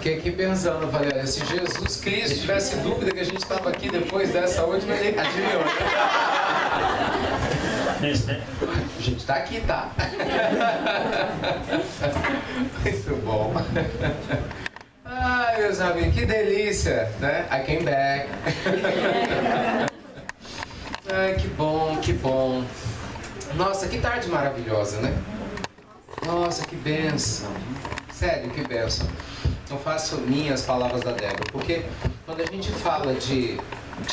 fiquei aqui pensando, falei, olha, se Jesus Cristo tivesse dúvida que a gente estava aqui depois dessa última, ele adivinhou. A gente está aqui, tá? Muito bom. Ai, meus amigos, que delícia, né? I came back. Ai, que bom, que bom. Nossa, que tarde maravilhosa, né? Nossa, que bênção. Sério, que bênção. Não faço minhas palavras da Débora, porque quando a gente fala de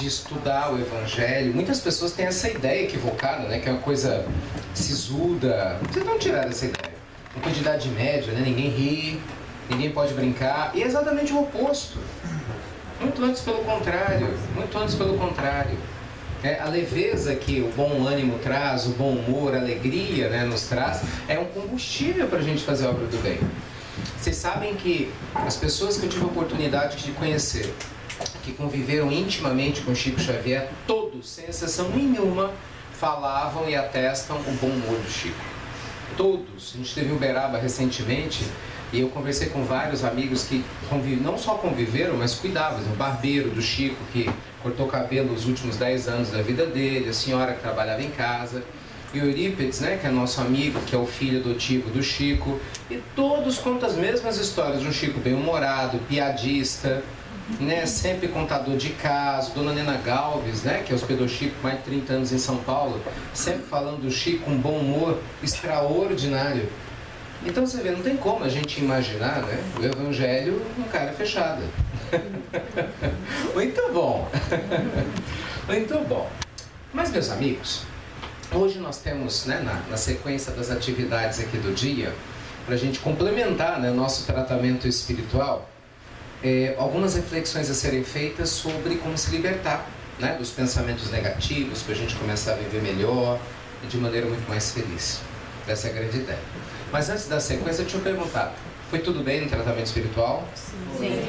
estudar o Evangelho, muitas pessoas têm essa ideia equivocada, né? Que é uma coisa sisuda. Vocês não tiraram essa ideia. Uma coisa de idade média, né? Ninguém ri, ninguém pode brincar. E é exatamente o oposto. Muito antes pelo contrário. Muito antes pelo contrário. A leveza que o bom ânimo traz, o bom humor, a alegria, né, nos traz, é um combustível para a gente fazer a obra do bem. Vocês sabem que as pessoas que eu tive a oportunidade de conhecer, que conviveram intimamente com Chico Xavier, todos, sem exceção nenhuma, falavam e atestam o bom humor do Chico. Todos. A gente teve em Uberaba recentemente e eu conversei com vários amigos que não só conviveram, mas cuidavam. O barbeiro do Chico, que cortou cabelo os últimos 10 anos da vida dele, a senhora que trabalhava em casa, e o Eurípides, né, que é nosso amigo, que é o filho adotivo do Chico, e todos contam as mesmas histórias de um Chico bem-humorado, piadista, né, sempre contador de casos. Dona Nena Galves, né, que hospedou Chico mais de 30 anos em São Paulo, sempre falando do Chico com um bom humor extraordinário. Então você vê, não tem como a gente imaginar, né, o Evangelho um cara fechado. Muito bom. Muito bom. Mas, meus amigos, hoje nós temos, né, na sequência das atividades aqui do dia, para a gente complementar, né, nosso tratamento espiritual, algumas reflexões a serem feitas sobre como se libertar, né, dos pensamentos negativos, para a gente começar a viver melhor e de maneira muito mais feliz. Essa é a grande ideia. Mas antes da sequência, deixa eu perguntar, foi tudo bem no tratamento espiritual? Sim.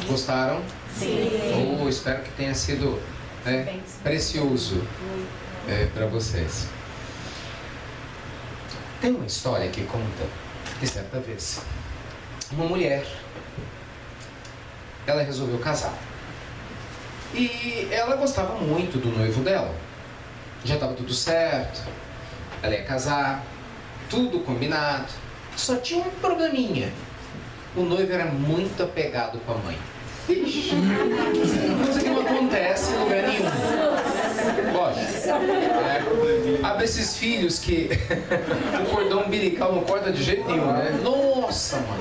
Gostaram? Sim. Espero que tenha sido, né, precioso para vocês. Tem uma história que conta que certa vez uma mulher, ela resolveu casar. E ela gostava muito do noivo dela. Já estava tudo certo, ela ia casar, tudo combinado. Só tinha um probleminha. O noivo era muito apegado com a mãe. Ixi, coisa que não acontece em lugar nenhum. Lógico. Abre esses filhos que o cordão umbilical não corta de jeito nenhum, né? Nossa, mãe.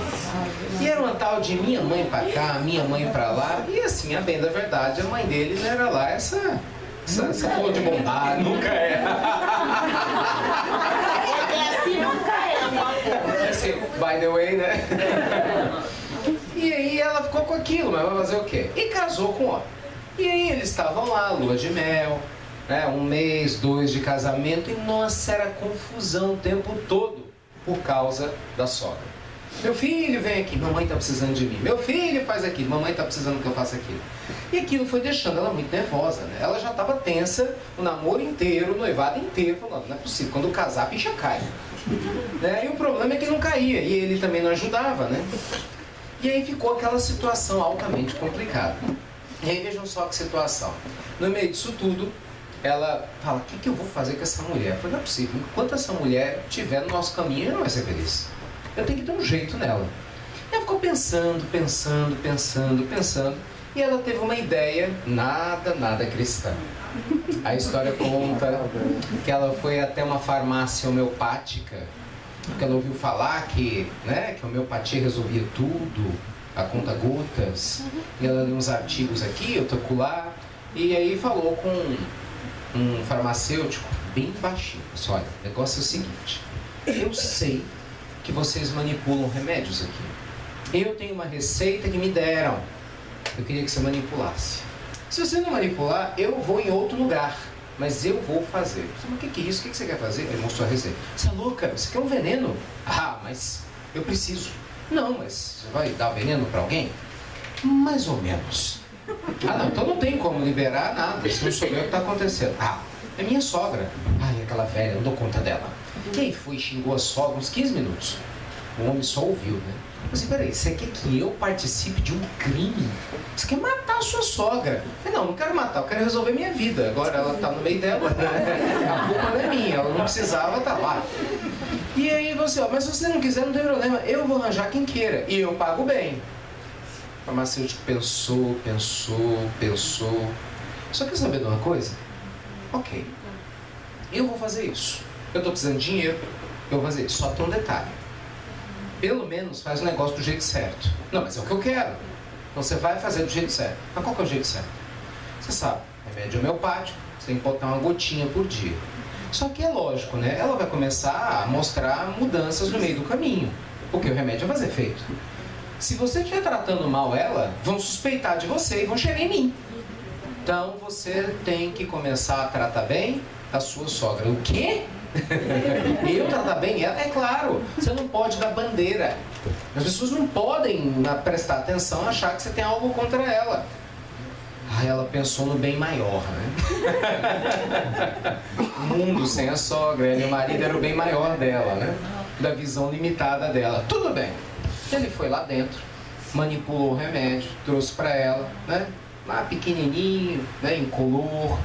E era uma tal de minha mãe pra cá, minha mãe pra lá. E assim, a bem da verdade, a mãe dele não era lá essa flor de bondade. Nunca é. Assim, by the way, né? E aí ela ficou com aquilo, mas vai fazer o quê? E casou com o homem. E aí eles estavam lá, lua de mel, né? 1 mês, 2 de casamento, e nossa, era confusão o tempo todo por causa da sogra. Meu filho vem aqui, mamãe está precisando de mim. Meu filho faz aquilo, mamãe está precisando que eu faça aquilo. E aquilo foi deixando ela muito nervosa, né? Ela já estava tensa o namoro inteiro, o noivado inteiro, falando, não é possível, quando casar a bicha cai. Né? E o problema é que não caía, e ele também não ajudava, né? E aí ficou aquela situação altamente complicada. E aí vejam só que situação. No meio disso tudo, ela fala, o que eu vou fazer com essa mulher? Eu falei, não é possível, enquanto essa mulher estiver no nosso caminho, ela não vai ser feliz. Eu tenho que dar um jeito nela. E ela ficou pensando, e ela teve uma ideia nada cristã. A história conta que ela foi até uma farmácia homeopática, porque ela ouviu falar que, né, que a homeopatia resolvia tudo, a conta-gotas, e ela leu uns artigos aqui, outro acolá, e aí falou com um farmacêutico bem baixinho. Disse, olha, o negócio é o seguinte, eu sei que vocês manipulam remédios aqui. Eu tenho uma receita que me deram. Eu queria que você manipulasse. Se você não manipular, eu vou em outro lugar. Mas eu vou fazer. Mas o que é isso? O que você quer fazer? Ele mostrou a receita. Você é louca? Você quer um veneno? Ah, mas eu preciso. Não, mas você vai dar veneno para alguém? Mais ou menos. Ah, não, então não tem como liberar nada. Isso não sou eu que está acontecendo. Ah, é minha sogra. Ai, aquela velha, não dou conta dela. E aí foi, xingou a sogra uns 15 minutos. O homem só ouviu, né? Mas peraí, você quer que eu participe de um crime? Você quer matar a sua sogra? Eu falei, não quero matar, eu quero resolver minha vida. Agora ela tá no meio dela, né? A culpa não é minha, ela não precisava estar lá. E aí você, ó, mas se você não quiser, não tem problema, eu vou arranjar quem queira e eu pago bem. O farmacêutico pensou. Só quer saber de uma coisa? Ok, eu vou fazer isso. Eu tô precisando de dinheiro, eu vou fazer isso. Só tem um detalhe. Pelo menos faz o negócio do jeito certo. Não, mas é o que eu quero. Então você vai fazer do jeito certo. Mas qual que é o jeito certo? Você sabe, remédio homeopático, você tem que botar uma gotinha por dia. Só que é lógico, né? Ela vai começar a mostrar mudanças no meio do caminho. Porque o remédio vai fazer efeito. Se você estiver tratando mal ela, vão suspeitar de você e vão chegar em mim. Então você tem que começar a tratar bem a sua sogra. O quê? Eu tratar bem ela? É claro, você não pode dar bandeira. As pessoas não podem prestar atenção e achar que você tem algo contra ela. Aí ela pensou no bem maior, né? O mundo sem a sogra, ela e o marido era o bem maior dela, né? Da visão limitada dela. Tudo bem. Ele foi lá dentro, manipulou o remédio, trouxe para ela, né? Lá pequenininho, né? Incolor.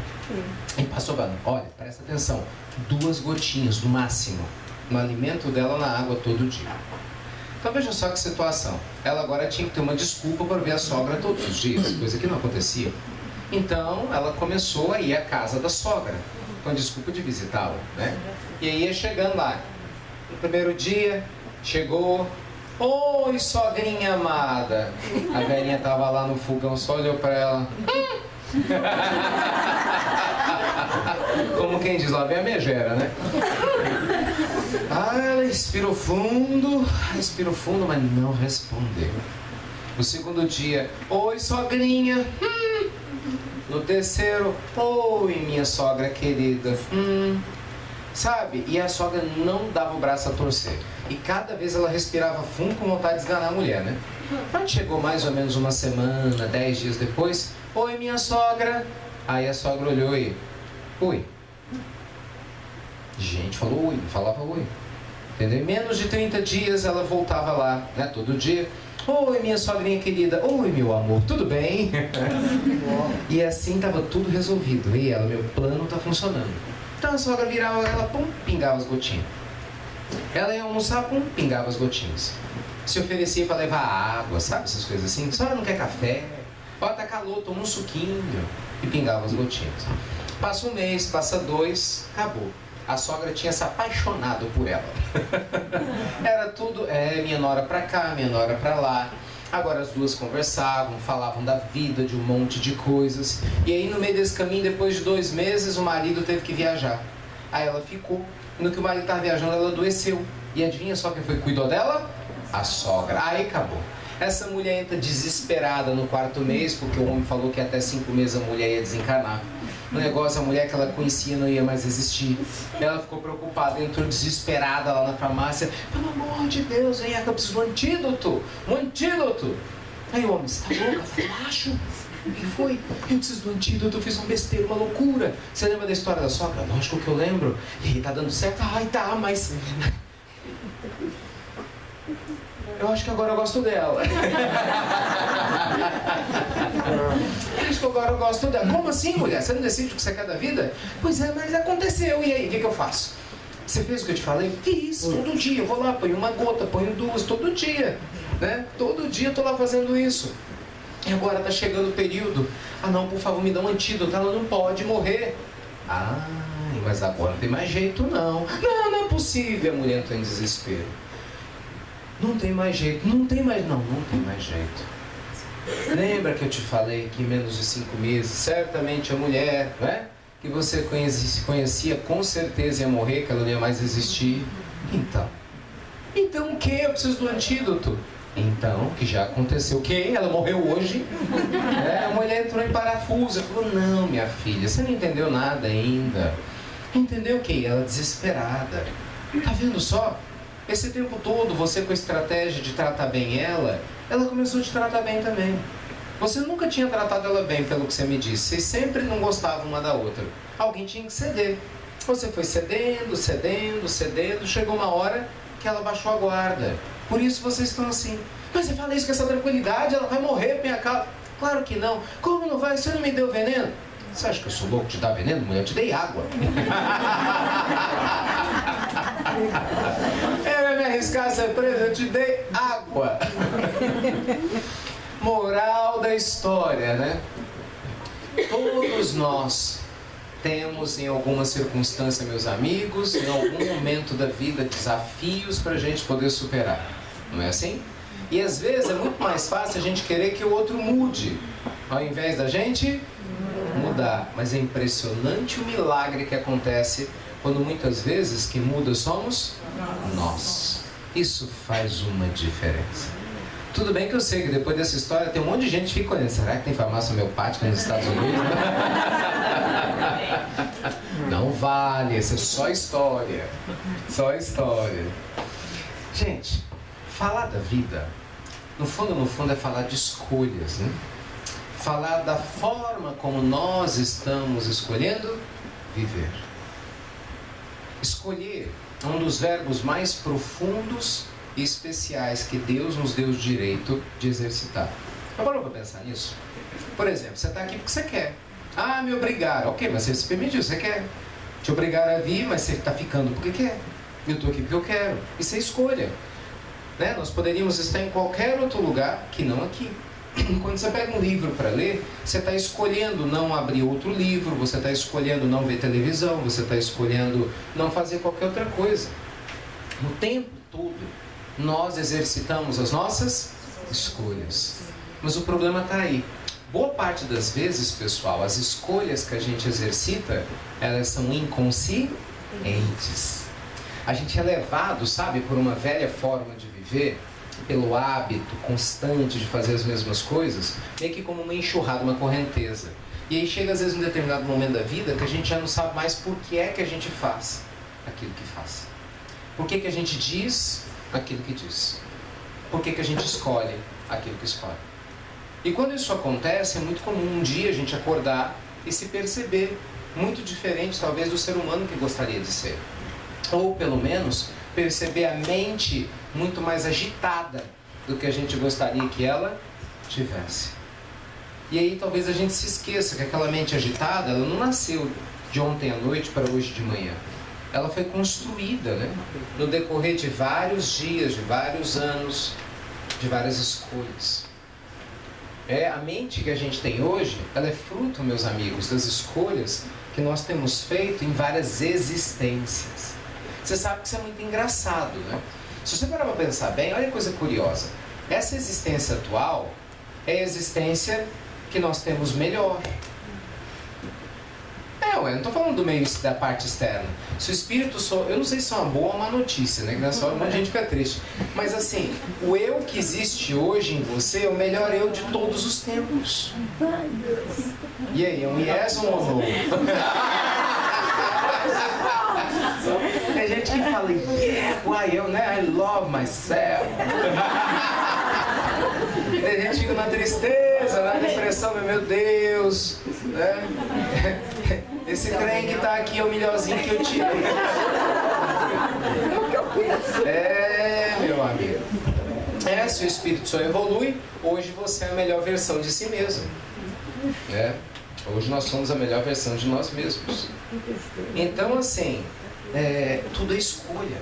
E passou para ela, olha, presta atenção, 2 gotinhas no máximo no alimento dela, na água todo dia. Então veja só que situação. Ela agora tinha que ter uma desculpa para ver a sogra todos os dias, coisa que não acontecia. Então ela começou a ir à casa da sogra, com a desculpa de visitá-la, né? E aí ia chegando lá. No primeiro dia, chegou, oi sogrinha amada. A velhinha tava lá no fogão, só olhou para ela. Como quem diz, lá vem a megera, né? Ah, ela respirou fundo, mas não respondeu. No segundo dia, oi sogrinha. No terceiro, oi minha sogra querida. Sabe? E a sogra não dava o braço a torcer. E cada vez ela respirava fundo com vontade de esganar a mulher, né? Quando chegou mais ou menos uma semana, 10 dias depois, oi minha sogra. Aí a sogra olhou e, oi. Gente, falou oi, não falava oi. Entendeu? Em menos de 30 dias ela voltava lá, né? Todo dia. Oi minha sogrinha querida, oi meu amor, tudo bem? E assim estava tudo resolvido. E ela, meu plano está funcionando. Então a sogra virava, ela pum, pingava as gotinhas. Ela ia almoçar, pum, pingava as gotinhas. Se oferecia para levar água, sabe essas coisas assim? A senhora não quer café? Ó, tá calor, toma um suquinho. E pingava as gotinhas. Passa um mês, passa 2, acabou. A sogra tinha se apaixonado por ela. Era tudo, minha nora pra cá, minha nora pra lá. Agora as duas conversavam, falavam da vida, de um monte de coisas. E aí no meio desse caminho, depois de 2 meses, o marido teve que viajar. Aí ela ficou. No que o marido estava viajando, ela adoeceu. E adivinha só quem foi que cuidou dela? A sogra. Aí acabou. Essa mulher entra desesperada no 4º mês, porque o homem falou que até 5 meses a mulher ia desencarnar. O negócio, a mulher que ela conhecia não ia mais existir. Ela ficou preocupada, entrou desesperada lá na farmácia. Pelo amor de Deus, vem cá, eu preciso de um antídoto. Um antídoto. Aí o homem, você tá louca? Eu acho. O que foi? Eu preciso do antídoto, eu fiz uma besteira, uma loucura. Você lembra da história da sogra? Lógico que eu lembro. E tá dando certo? Ai, tá, mas... eu acho que agora eu gosto dela. Acho que agora eu gosto dela. Como assim, mulher? Você não decide o que você quer da vida? Pois é, mas aconteceu. E aí, o que eu faço? Você fez o que eu te falei? Fiz, todo dia. Eu vou lá, ponho uma gota, ponho 2, todo dia. Né? Todo dia eu tô lá fazendo isso. E agora tá chegando o período. Ah não, por favor, me dá um antídoto. Ela não pode morrer. Ah, mas agora não tem mais jeito não. Não, não é possível. A mulher entrou em desespero. Não tem mais jeito, não tem mais jeito. Lembra que eu te falei que em menos de 5 meses, certamente a mulher, né, que você conhecia com certeza ia morrer, que ela não ia mais existir. Então o que? Eu preciso do antídoto. Então, que já aconteceu. O que? Ela morreu hoje? A mulher entrou em parafuso. Falou, não, minha filha, você não entendeu nada ainda. Entendeu o que? Ela desesperada. Tá vendo só? Esse tempo todo, você com a estratégia de tratar bem ela começou a te tratar bem também. Você nunca tinha tratado ela bem, pelo que você me disse. Vocês sempre não gostavam uma da outra. Alguém tinha que ceder. Você foi cedendo, chegou uma hora que ela baixou a guarda. Por isso vocês estão assim. Mas você fala isso com essa tranquilidade, ela vai morrer, minha causa. Claro que não. Como não vai? Você não me deu veneno? Você acha que eu sou louco de dar veneno, mulher? Eu te dei água. Vai me arriscar a ser preso? Eu te dei água. Moral da história, né? Todos nós temos em alguma circunstância, meus amigos, em algum momento da vida, desafios para a gente poder superar. Não é assim? E às vezes é muito mais fácil a gente querer que o outro mude, ao invés da gente mudar. Mas é impressionante o milagre que acontece quando muitas vezes quem muda somos nós. Isso faz uma diferença. Tudo bem que eu sei que depois dessa história tem um monte de gente que fica olhando. Será que tem farmácia homeopática nos Estados Unidos? Não vale, isso é só história. Só história. Gente, falar da vida, no fundo é falar de escolhas, né? Falar da forma como nós estamos escolhendo viver. Escolher é um dos verbos mais profundos e especiais que Deus nos deu o direito de exercitar. Já parou para pensar nisso? Por exemplo, você está aqui porque você quer. Ah, me obrigaram. Ok, mas você se permitiu, você quer. Te obrigaram a vir, mas você está ficando porque quer. Eu estou aqui porque eu quero. Isso é escolha. Né? Nós poderíamos estar em qualquer outro lugar que não aqui. Quando você pega um livro para ler, você está escolhendo não abrir outro livro, você está escolhendo não ver televisão, você está escolhendo não fazer qualquer outra coisa. No tempo todo, nós exercitamos as nossas escolhas. Mas o problema está aí. Boa parte das vezes, pessoal, as escolhas que a gente exercita, elas são inconscientes. A gente é levado, sabe, por uma velha forma de viver, pelo hábito constante de fazer as mesmas coisas, meio que como uma enxurrada, uma correnteza. E aí chega às vezes um determinado momento da vida que a gente já não sabe mais por que é que a gente faz aquilo que faz. Por que que a gente diz aquilo que diz. Por que que a gente escolhe aquilo que escolhe. E quando isso acontece, é muito comum um dia a gente acordar e se perceber muito diferente, talvez, do ser humano que gostaria de ser. Ou, pelo menos, perceber a mente muito mais agitada do que a gente gostaria que ela tivesse. E aí talvez a gente se esqueça que aquela mente agitada, ela não nasceu de ontem à noite para hoje de manhã. Ela foi construída, né, no decorrer de vários dias, de vários anos, de várias escolhas. A mente que a gente tem hoje, ela é fruto, meus amigos, das escolhas que nós temos feito em várias existências. Você sabe que isso é muito engraçado, né? Se você parar para pensar bem, olha que coisa curiosa. Essa existência atual é a existência que nós temos melhor. Eu não estou falando do meio, da parte externa. Se o espírito eu não sei se é uma boa ou uma notícia, né? Que nessa hora um monte de gente fica triste. Mas assim, o eu que existe hoje em você é o melhor eu de todos os tempos. E aí, é um yes ou um no? Tem gente que fala, yeah, why eu, né? I love myself. Tem gente que fica na tristeza, na depressão, meu Deus, né? Esse trem que tá aqui é o melhorzinho que eu tive. Meu amigo. Se o espírito só evolui, hoje você é a melhor versão de si mesmo. Hoje nós somos a melhor versão de nós mesmos. Então, assim, tudo é escolha.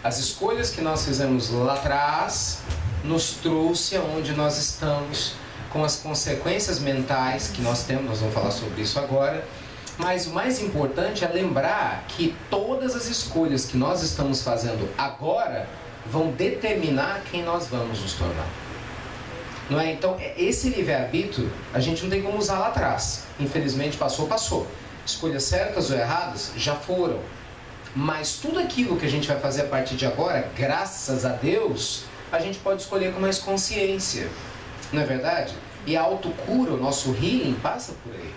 As escolhas que nós fizemos lá atrás nos trouxe aonde nós estamos, com as consequências mentais que nós temos, nós vamos falar sobre isso agora. Mas o mais importante é lembrar que todas as escolhas que nós estamos fazendo agora vão determinar quem nós vamos nos tornar. Não é? Então, esse livre-arbítrio a gente não tem como usar lá atrás. Infelizmente, passou. Escolhas certas ou erradas já foram. Mas tudo aquilo que a gente vai fazer a partir de agora, graças a Deus, a gente pode escolher com mais consciência. Não é verdade? E a autocura, o nosso healing, passa por aí.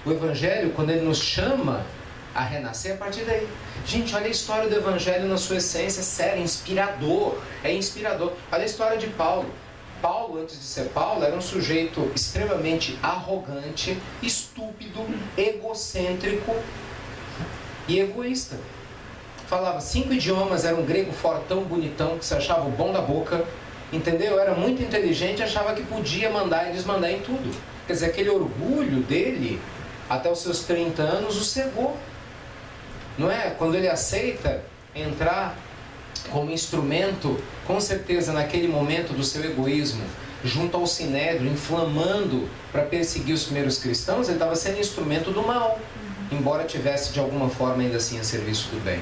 O Evangelho, quando ele nos chama a renascer, é a partir daí. Gente, olha a história do Evangelho na sua essência, sério, inspirador. É inspirador. Olha a história de Paulo. Paulo, antes de ser Paulo, era um sujeito extremamente arrogante, estúpido, egocêntrico e egoísta. falava 5 idiomas, era um grego fortão, bonitão, que se achava o bom da boca, entendeu? Era muito inteligente, achava que podia mandar e desmandar em tudo. Quer dizer, aquele orgulho dele, até os seus 30 anos, o cegou. Não é? Quando ele aceita entrar como instrumento, com certeza naquele momento do seu egoísmo, junto ao Sinédrio, inflamando para perseguir os primeiros cristãos, ele estava sendo instrumento do mal, embora tivesse de alguma forma ainda assim a serviço do bem.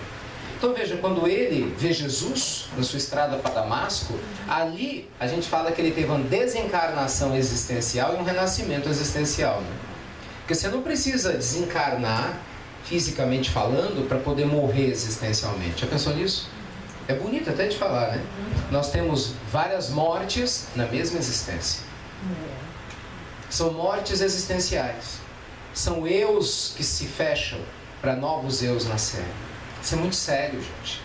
Então veja, quando ele vê Jesus na sua estrada para Damasco, ali a gente fala que ele teve uma desencarnação existencial e um renascimento existencial, né? Porque você não precisa desencarnar, fisicamente falando, para poder morrer existencialmente. Já pensou nisso? É bonito até de falar, né? Nós temos várias mortes na mesma existência. São mortes existenciais. São eus que se fecham para novos eus nascerem. Isso é muito sério, gente.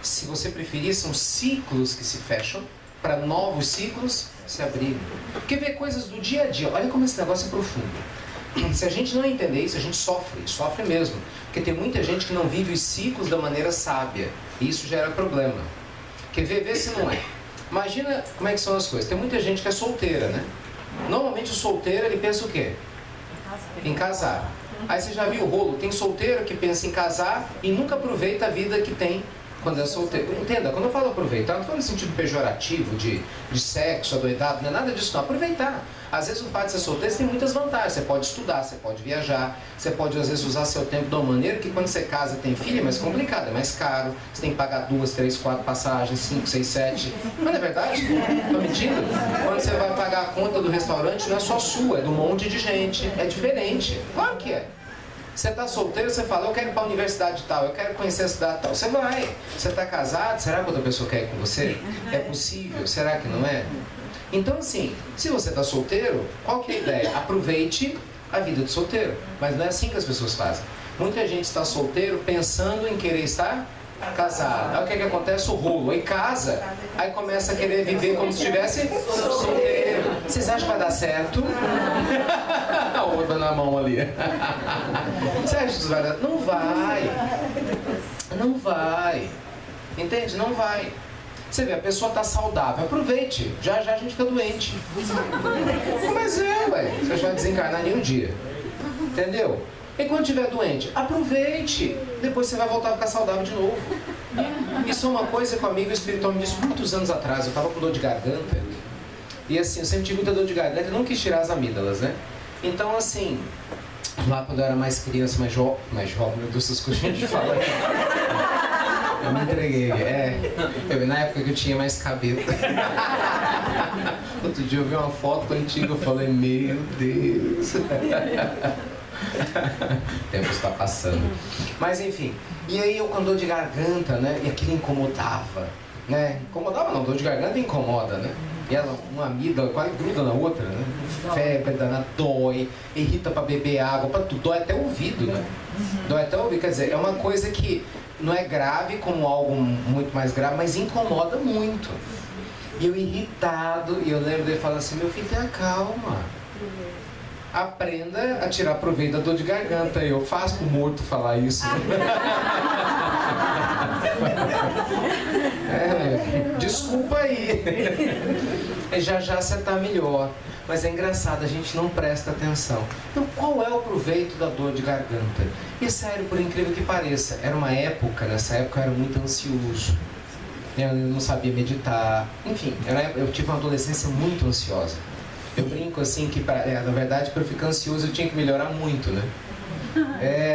Se você preferir, são ciclos que se fecham para novos ciclos se abrirem. Porque ver coisas do dia a dia, olha como esse negócio é profundo. Se a gente não entender isso, a gente sofre mesmo. Porque tem muita gente que não vive os ciclos da maneira sábia. E isso gera problema. Quer ver? Vê se não é. Imagina como é que são as coisas. Tem muita gente que é solteira, né? Normalmente o solteiro, ele pensa o quê? Em casar. Aí você já viu o rolo? Tem solteiro que pensa em casar e nunca aproveita a vida que tem quando é solteiro. Entenda, quando eu falo aproveitar, não estou no sentido pejorativo de sexo, adoidado, não é nada disso não. Aproveitar. Às vezes o fato de ser solteiro tem muitas vantagens. Você pode estudar, você pode viajar, você pode às vezes usar seu tempo de uma maneira que quando você casa tem filho é mais complicado, é mais caro. Você tem que pagar 2, 3, 4 passagens, 5, 6, 7. Mas não é verdade? Estou mentindo? Quando você vai pagar a conta do restaurante não é só sua, é de um monte de gente. É diferente. Claro que é. Você está solteiro, você fala, eu quero ir para a universidade tal, eu quero conhecer a cidade tal. Você vai. Você está casado, será que outra pessoa quer ir com você? É possível? Será que não é? Então assim, se você está solteiro, qual que é a ideia? Aproveite a vida de solteiro. Mas não é assim que as pessoas fazem. Muita gente está solteiro pensando em querer estar casado. Aí o que é que acontece? O rolo. Aí casa, aí começa a querer viver como se estivesse solteiro. Vocês acham que vai dar certo? A outra na mão ali. Você acha que isso vai dar? Não vai. Não vai. Entende? Não vai. Você vê, a pessoa está saudável, aproveite, já já a gente fica doente. Mas ué, você vai desencarnar nenhum dia. Entendeu? E quando estiver doente, aproveite. Depois você vai voltar a ficar saudável de novo. Isso é uma coisa que o amigo espiritual me disse muitos anos atrás. Eu estava com dor de garganta. E assim, eu sempre tive muita dor de garganta. Eu não quis tirar as amígdalas, né? Então assim, lá quando eu era mais criança, mais jovem, meu Deus, essas coisas que a gente fala aqui. Eu me entreguei, na época que eu tinha mais cabelo. Outro dia eu vi uma foto antiga, eu falei, meu Deus. O tempo está passando. Mas enfim, e aí eu com dor de garganta, né? E aquilo incomodava, né? Incomodava não, dor de garganta incomoda, né? E ela, uma amígdala quase gruda na outra, né? Febre, dana, dói, irrita para beber água, para tudo, dói até o ouvido, né? Dói até o ouvido, quer dizer, é uma coisa que não é grave como algo muito mais grave, mas incomoda muito. E eu irritado, e eu lembro dele falando assim, meu filho, tenha calma. Aprenda a tirar proveito da dor de garganta. Eu faço pro morto falar isso. Desculpa aí. Já já você tá melhor. Mas é engraçado, a gente não presta atenção. Então qual é o proveito da dor de garganta? E sério, por incrível que pareça, era uma época, nessa época eu era muito ansioso. Eu não sabia meditar. Enfim, eu tive uma adolescência muito ansiosa. Eu brinco assim que, na verdade, para eu ficar ansioso eu tinha que melhorar muito, né?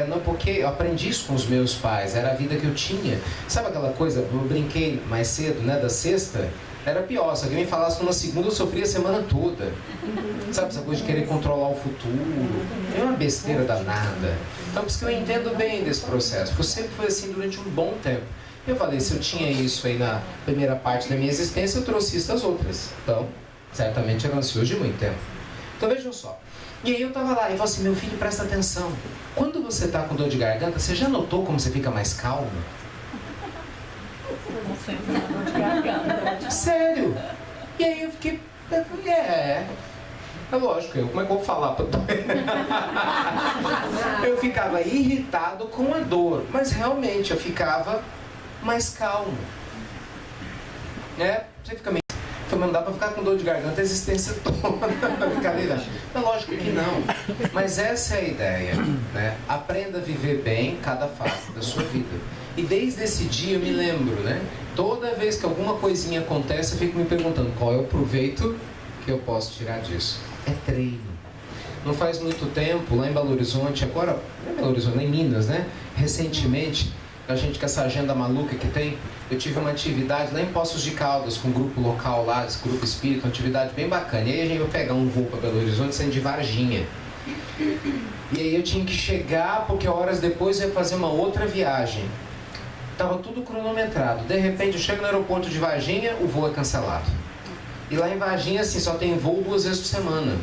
Não, porque eu aprendi isso com os meus pais, era a vida que eu tinha. Sabe aquela coisa, eu brinquei mais cedo, né, da sexta? Era pior, se alguém me falasse que numa segunda eu sofria a semana toda. Sabe essa coisa de querer controlar o futuro? É uma besteira danada. Então, por isso que eu entendo bem desse processo. Eu sempre fui assim durante um bom tempo. Eu falei, se eu tinha isso aí na primeira parte da minha existência, eu trouxe isso das outras. Então, certamente era ansioso de muito tempo. Então vejam só. E aí eu tava lá e falei assim, meu filho, presta atenção. Quando você tá com dor de garganta, você já notou como você fica mais calmo? Sério? E aí eu fiquei, é lógico, como é que eu vou falar pra dor? Eu ficava irritado com a dor, mas realmente eu ficava mais calmo. Você fica meio... Não dá pra ficar com dor de garganta a existência toda. Brincadeira. É lógico que não. Mas essa é a ideia, né? Aprenda a viver bem cada fase da sua vida. E desde esse dia eu me lembro, né? Toda vez que alguma coisinha acontece, eu fico me perguntando qual é o proveito que eu posso tirar disso. É treino. Não faz muito tempo, lá em Belo Horizonte, agora, não é Belo Horizonte, lá em Minas, né? Recentemente, a gente com essa agenda maluca que tem, eu tive uma atividade lá em Poços de Caldas, com um grupo local lá, esse grupo espírita, uma atividade bem bacana. E aí a gente ia pegar um voo para Belo Horizonte saindo de Varginha. E aí eu tinha que chegar, porque horas depois eu ia fazer uma outra viagem. Tava tudo cronometrado. De repente eu chego no aeroporto de Varginha, o voo é cancelado. E lá em Varginha, assim, só tem voo 2 vezes por semana.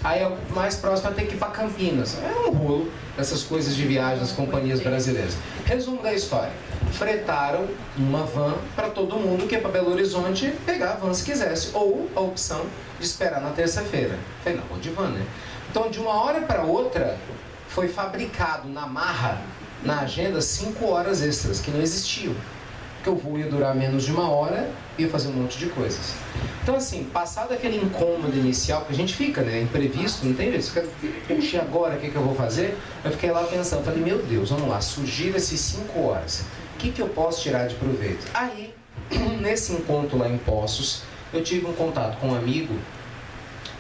Aí o mais próximo é ter que ir para Campinas. É um rolo dessas coisas de viagem das companhias brasileiras. Resumo da história. Fretaram uma van para todo mundo que ia para Belo Horizonte pegar a van se quisesse. Ou a opção de esperar na terça-feira. Falei, não, vou de van, né? Então, de uma hora para outra, foi fabricado na marra, na agenda, 5 horas extras, que não existiam. Porque o voo ia durar menos de 1 hora e ia fazer um monte de coisas. Então, assim, passado aquele incômodo inicial, que a gente fica, né? Imprevisto, não tem jeito. Você fica, puxa, agora o que eu vou fazer? Eu fiquei lá pensando, falei, meu Deus, vamos lá, surgiram essas 5 horas. O que eu posso tirar de proveito? Aí, nesse encontro lá em Poços, eu tive um contato com um amigo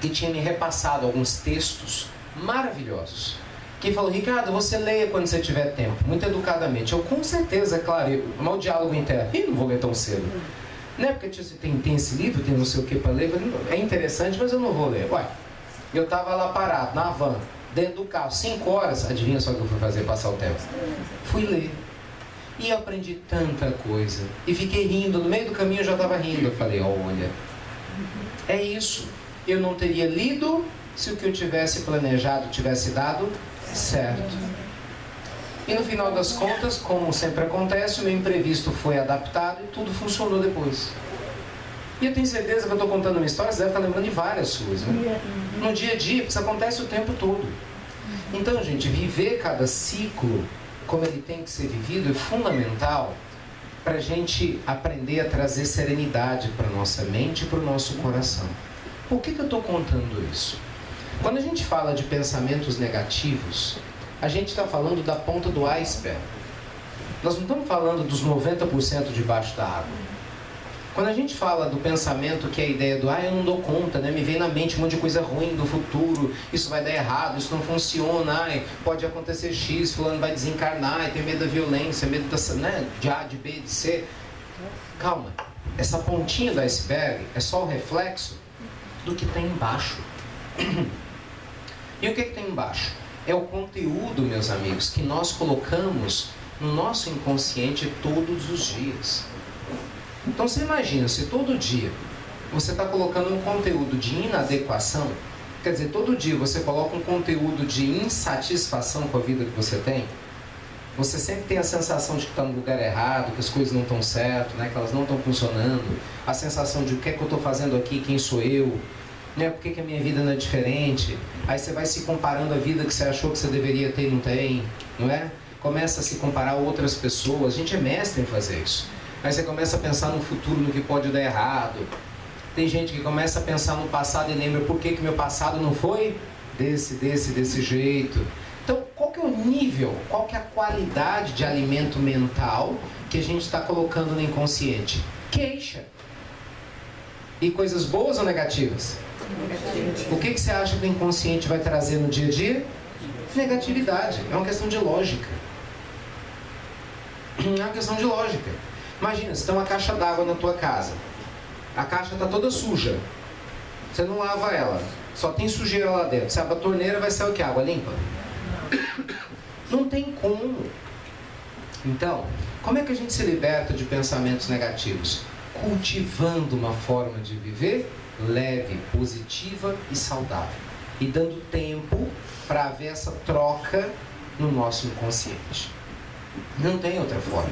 que tinha me repassado alguns textos maravilhosos. Que falou, Ricardo, você leia quando você tiver tempo, muito educadamente. Eu, com certeza, claro, mas o diálogo interno, não vou ler tão cedo. Não é porque você tem esse livro, tem não sei o que para ler, é interessante, mas eu não vou ler. Ué, eu tava lá parado, na van, dentro do carro, 5 horas, adivinha só o que eu fui fazer, passar o tempo? Fui ler. E eu aprendi tanta coisa. E fiquei rindo, no meio do caminho eu já estava rindo. Eu falei, olha, é isso. Eu não teria lido se o que eu tivesse planejado tivesse dado certo. E no final das contas, como sempre acontece, o meu imprevisto foi adaptado e tudo funcionou depois. E eu tenho certeza que eu estou contando uma história, você deve estar lembrando de várias suas, né? No dia a dia, isso acontece o tempo todo. Então, gente, viver cada ciclo como ele tem que ser vivido é fundamental para a gente aprender a trazer serenidade para a nossa mente e para o nosso coração. Por que eu estou contando isso? Quando a gente fala de pensamentos negativos, a gente está falando da ponta do iceberg. Nós não estamos falando dos 90% debaixo da água. Quando a gente fala do pensamento que é a ideia do eu não dou conta, né? Me vem na mente um monte de coisa ruim do futuro, isso vai dar errado, isso não funciona, pode acontecer X, fulano vai desencarnar, tem medo da violência, medo da, né? De A, de B, de C. Calma, essa pontinha do iceberg é só o reflexo do que tem embaixo. E o que tem embaixo? É o conteúdo, meus amigos, que nós colocamos no nosso inconsciente todos os dias. Então você imagina, se todo dia você está colocando um conteúdo de inadequação, quer dizer, todo dia você coloca um conteúdo de insatisfação com a vida que você tem, você sempre tem a sensação de que está no lugar errado, que as coisas não estão certas, né, que elas não estão funcionando, a sensação de o que é que eu estou fazendo aqui, quem sou eu, né, por que a minha vida não é diferente, aí você vai se comparando a vida que você achou que você deveria ter e não tem, não é? Começa a se comparar a outras pessoas, a gente é mestre em fazer isso. Aí você começa a pensar no futuro, no que pode dar errado. Tem gente que começa a pensar no passado e lembra por que meu passado não foi desse jeito. Então, qual que é o nível, qual que é a qualidade de alimento mental que a gente está colocando no inconsciente? Queixa. E coisas boas ou negativas? Negativas. O que você acha que o inconsciente vai trazer no dia a dia? Negatividade. É uma questão de lógica. É uma questão de lógica. Imagina, você tem uma caixa d'água na tua casa. A caixa está toda suja. Você não lava ela. Só tem sujeira lá dentro. Você abre a torneira, vai sair o que? Água limpa? Não tem como. Então, como é que a gente se liberta de pensamentos negativos? Cultivando uma forma de viver leve, positiva e saudável. E dando tempo para haver essa troca no nosso inconsciente. Não tem outra forma.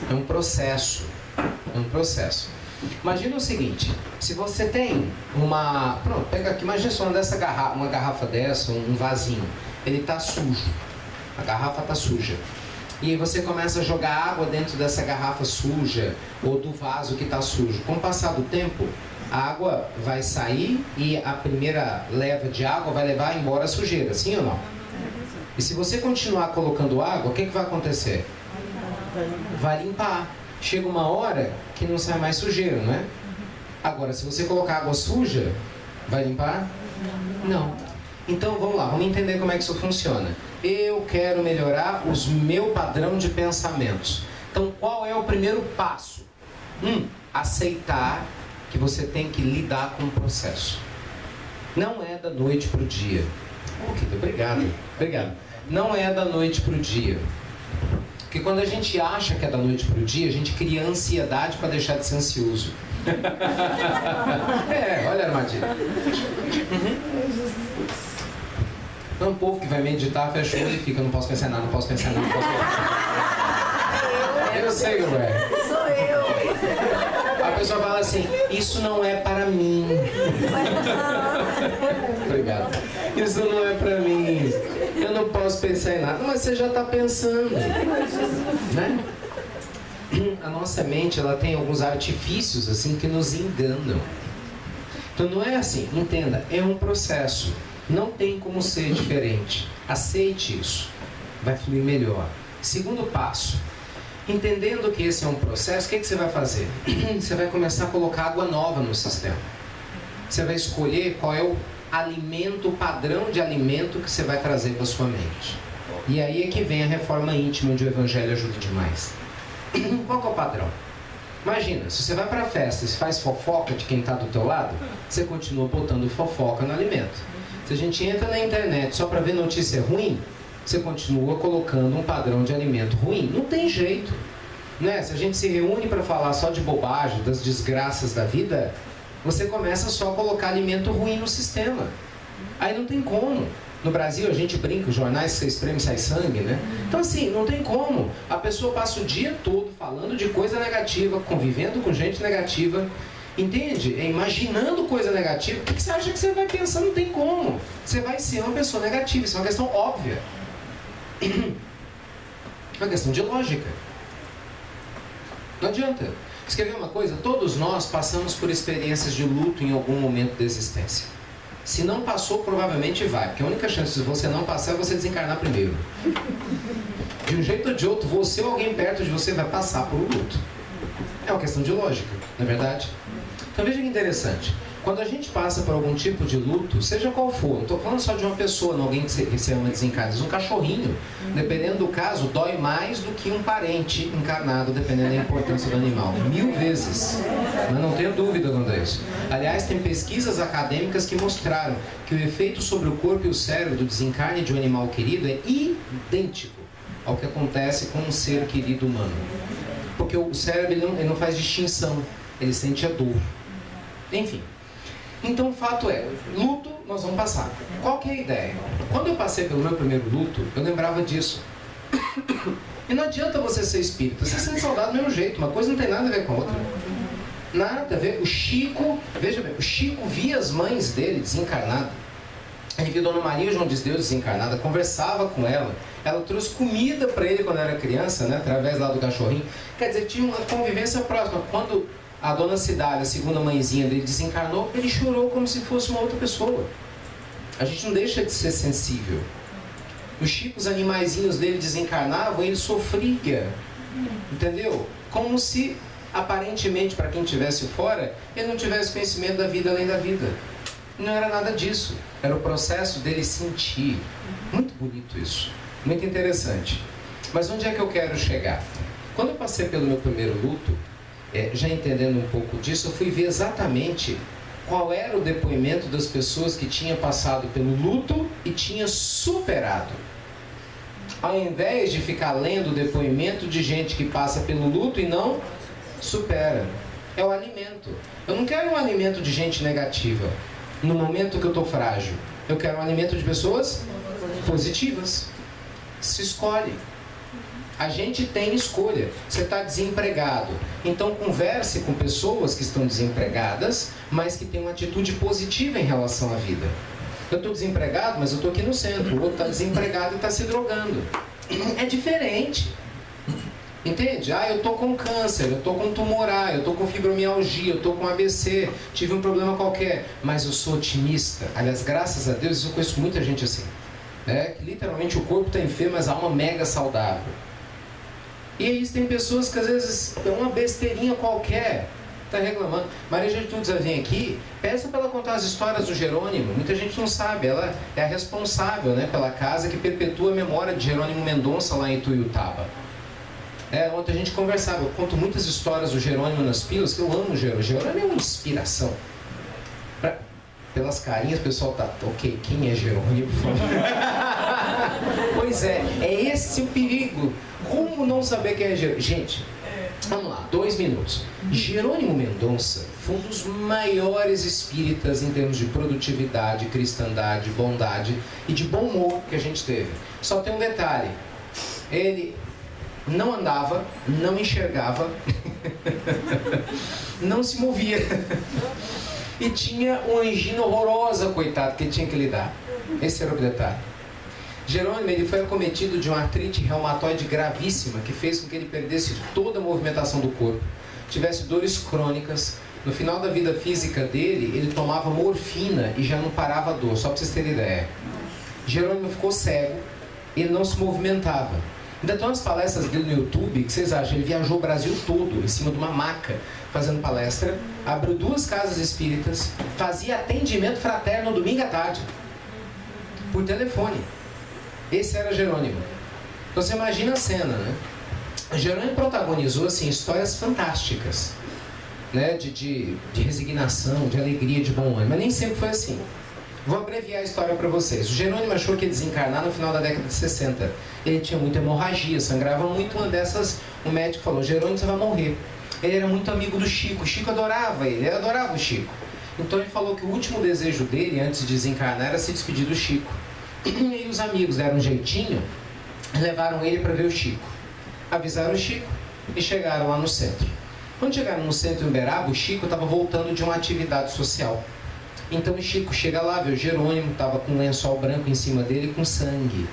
É um processo. É um processo. Imagina o seguinte, se você tem uma... Pronto, pega aqui, imagina só uma garrafa dessa, um vasinho. Ele está sujo. A garrafa está suja. E aí você começa a jogar água dentro dessa garrafa suja ou do vaso que está sujo. Com o passar do tempo, a água vai sair e a primeira leva de água vai levar embora a sujeira, sim ou não? E se você continuar colocando água, o que vai acontecer? Vai limpar. Chega uma hora que não sai mais sujeira, não é? Agora, se você colocar água suja, vai limpar? Não. Então, vamos lá, vamos entender como é que isso funciona. Eu quero melhorar o meu padrão de pensamentos. Então, qual é o primeiro passo? Aceitar que você tem que lidar com o processo. Não é da noite para o dia. Querido, obrigado. Não é da noite para o dia. Porque quando a gente acha que é da noite para o dia, a gente cria ansiedade para deixar de ser ansioso. Olha a armadilha. Então, o povo que vai meditar, fecha o olho e fica, não posso pensar nada, não posso pensar nada, não posso pensar nada. Eu sei, ué. Sou eu. A pessoa fala assim, isso não é para mim. Obrigado. Isso não é para mim. Eu não posso pensar em nada. Mas você já está pensando, né? A nossa mente, ela tem alguns artifícios assim que nos enganam. Então não é assim, entenda, é um processo. Não tem como ser diferente. Aceite isso. Vai fluir melhor. Segundo passo. Entendendo que esse é um processo, o que você vai fazer? Você vai começar a colocar água nova no sistema. Você vai escolher qual é o alimento, o padrão de alimento que você vai trazer para a sua mente. E aí é que vem a reforma íntima, onde o Evangelho ajuda demais. Qual que é o padrão? Imagina, se você vai para a festa e faz fofoca de quem está do teu lado, você continua botando fofoca no alimento. Se a gente entra na internet só para ver notícia ruim, você continua colocando um padrão de alimento ruim. Não tem jeito, né? Se a gente se reúne para falar só de bobagem, das desgraças da vida, você começa só a colocar alimento ruim no sistema. Aí não tem como. No Brasil a gente brinca, os jornais você espreme e sai sangue, né? Então assim, não tem como. A pessoa passa o dia todo falando de coisa negativa, convivendo com gente negativa, entende? Imaginando coisa negativa. O que você acha que você vai pensar? Não tem como. Você vai ser uma pessoa negativa, isso é uma questão óbvia. É uma questão de lógica. Não adianta. Escrever uma coisa, todos nós passamos por experiências de luto em algum momento da existência. Se não passou, provavelmente vai. Porque a única chance de você não passar é você desencarnar primeiro. De um jeito ou de outro, você ou alguém perto de você vai passar por um luto. É uma questão de lógica, não é verdade? Então veja que interessante. Quando a gente passa por algum tipo de luto, seja qual for, não estou falando só de uma pessoa, não alguém que você ama desencarnado, um cachorrinho, dependendo do caso, dói mais do que um parente encarnado, dependendo da importância do animal. 1000 vezes. Mas não tenho dúvida quanto a isso. Aliás, tem pesquisas acadêmicas que mostraram que o efeito sobre o corpo e o cérebro do desencarne de um animal querido é idêntico ao que acontece com um ser querido humano. Porque o cérebro ele não faz distinção, ele sente a dor. Enfim. Então o fato é, luto nós vamos passar. Qual que é a ideia? Quando eu passei pelo meu primeiro luto, eu lembrava disso. E não adianta você ser espírita, você sente saudade do mesmo jeito, uma coisa não tem nada a ver com a outra. Nada a ver. O Chico, veja bem, o Chico via as mães dele desencarnadas. Ele viu Dona Maria João de Deus desencarnada, conversava com ela. Ela trouxe comida para ele quando era criança, né, através lá do cachorrinho. Quer dizer, tinha uma convivência próxima. Quando a Dona Cidália, a segunda mãezinha dele, desencarnou, ele chorou como se fosse uma outra pessoa. A gente não deixa de ser sensível. O Chico, os animaizinhos dele desencarnavam, ele sofria. Entendeu? Como se, aparentemente, para quem estivesse fora, ele não tivesse conhecimento da vida além da vida. Não era nada disso. Era o processo dele sentir. Muito bonito isso. Muito interessante. Mas onde é que eu quero chegar? Quando eu passei pelo meu primeiro luto, já entendendo um pouco disso, eu fui ver exatamente qual era o depoimento das pessoas que tinham passado pelo luto e tinham superado. Ao invés de ficar lendo o depoimento de gente que passa pelo luto e não supera. É o alimento. Eu não quero um alimento de gente negativa no momento que eu estou frágil. Eu quero um alimento de pessoas positivas. Se escolhe. A gente tem escolha. Você está desempregado. Então converse com pessoas que estão desempregadas, mas que têm uma atitude positiva em relação à vida. Eu estou desempregado, mas eu estou aqui no centro. O outro está desempregado e está se drogando. É diferente. Entende? Ah, eu tô com câncer, eu tô com tumorar, eu tô com fibromialgia, eu tô com AVC, tive um problema qualquer, mas eu sou otimista. Aliás, graças a Deus, eu conheço muita gente assim, né? Que literalmente o corpo está enfermo, mas a alma mega saudável. E aí tem pessoas que às vezes é uma besteirinha qualquer, está reclamando. Maria Gertrudes vem aqui, peça para ela contar as histórias do Jerônimo. Muita gente não sabe, ela é a responsável, né, pela casa que perpetua a memória de Jerônimo Mendonça lá em Ituiutaba. Ontem a gente conversava, eu conto muitas histórias do Jerônimo nas pílulas, que eu amo o Jerônimo. Jerônimo é uma inspiração. Pelas carinhas o pessoal tá, ok, quem é Jerônimo? Pois é esse o perigo. Como não saber quem é Jerônimo? Gente, vamos lá, 2 minutos. Jerônimo Mendonça foi um dos maiores espíritas em termos de produtividade, cristandade, bondade e de bom humor que a gente teve. Só tem um detalhe, ele não andava, não enxergava, não se movia. E tinha uma angina horrorosa, coitado, que ele tinha que lidar. Esse era o detalhe. Jerônimo, ele foi acometido de uma artrite reumatoide gravíssima, que fez com que ele perdesse toda a movimentação do corpo, tivesse dores crônicas. No final da vida física dele, ele tomava morfina e já não parava a dor, só para vocês terem ideia. Jerônimo ficou cego, ele não se movimentava. Ainda tem umas palestras dele no YouTube, que vocês acham? Ele viajou o Brasil todo, em cima de uma maca, fazendo palestra, abriu 2 casas espíritas, fazia atendimento fraterno domingo à tarde, por telefone. Esse era Jerônimo. Então você imagina a cena, né? Jerônimo protagonizou, assim, histórias fantásticas, né? De resignação, de alegria, de bom ânimo, mas nem sempre foi assim. Vou abreviar a história para vocês. O Jerônimo achou que ia desencarnar no final da década de 60. Ele tinha muita hemorragia, sangrava muito. Uma dessas, o médico falou, Jerônimo, você vai morrer. Ele era muito amigo do Chico. O Chico adorava ele adorava o Chico. Então ele falou que o último desejo dele, antes de desencarnar, era se despedir do Chico. E aí os amigos deram um jeitinho, levaram ele para ver o Chico. Avisaram o Chico e chegaram lá no centro. Quando chegaram no centro em Uberaba, o Chico estava voltando de uma atividade social. Então o Chico chega lá, vê o Jerônimo, estava com um lençol branco em cima dele com sangue.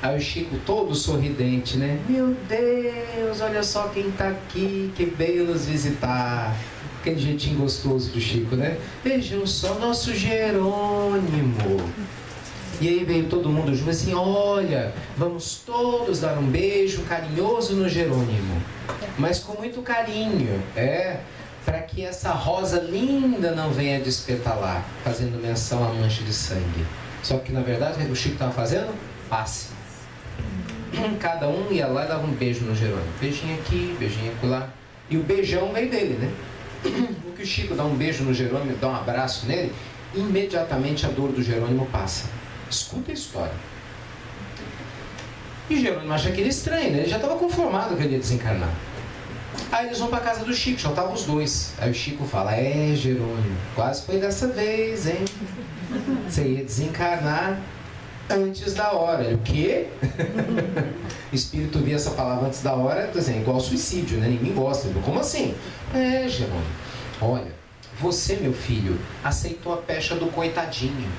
Aí o Chico todo sorridente, né? Meu Deus, olha só quem está aqui, que veio nos visitar. Aquele jeitinho gostoso do Chico, né? Vejam só, nosso Jerônimo. E aí veio todo mundo junto assim, olha, vamos todos dar um beijo carinhoso no Jerônimo. Mas com muito carinho, para que essa rosa linda não venha despetalar, fazendo menção à mancha de sangue. Só que na verdade o que o Chico estava fazendo? Passe. Cada um ia lá e dava um beijo no Jerônimo. Beijinho aqui, beijinho lá. E o beijão veio dele, né? O que o Chico dá um beijo no Jerônimo, dá um abraço nele, imediatamente a dor do Jerônimo passa. Escuta a história. E o Jerônimo acha aquele estranho, né? Ele já estava conformado que ele ia desencarnar. Aí eles vão para casa do Chico, já estavam os dois. Aí o Chico fala, Jerônimo, quase foi dessa vez, hein? Você ia desencarnar antes da hora. O quê? O espírito via essa palavra antes da hora, assim, igual suicídio, né? Ninguém gosta. Como assim? Jerônimo, olha, você, meu filho, aceitou a pecha do coitadinho.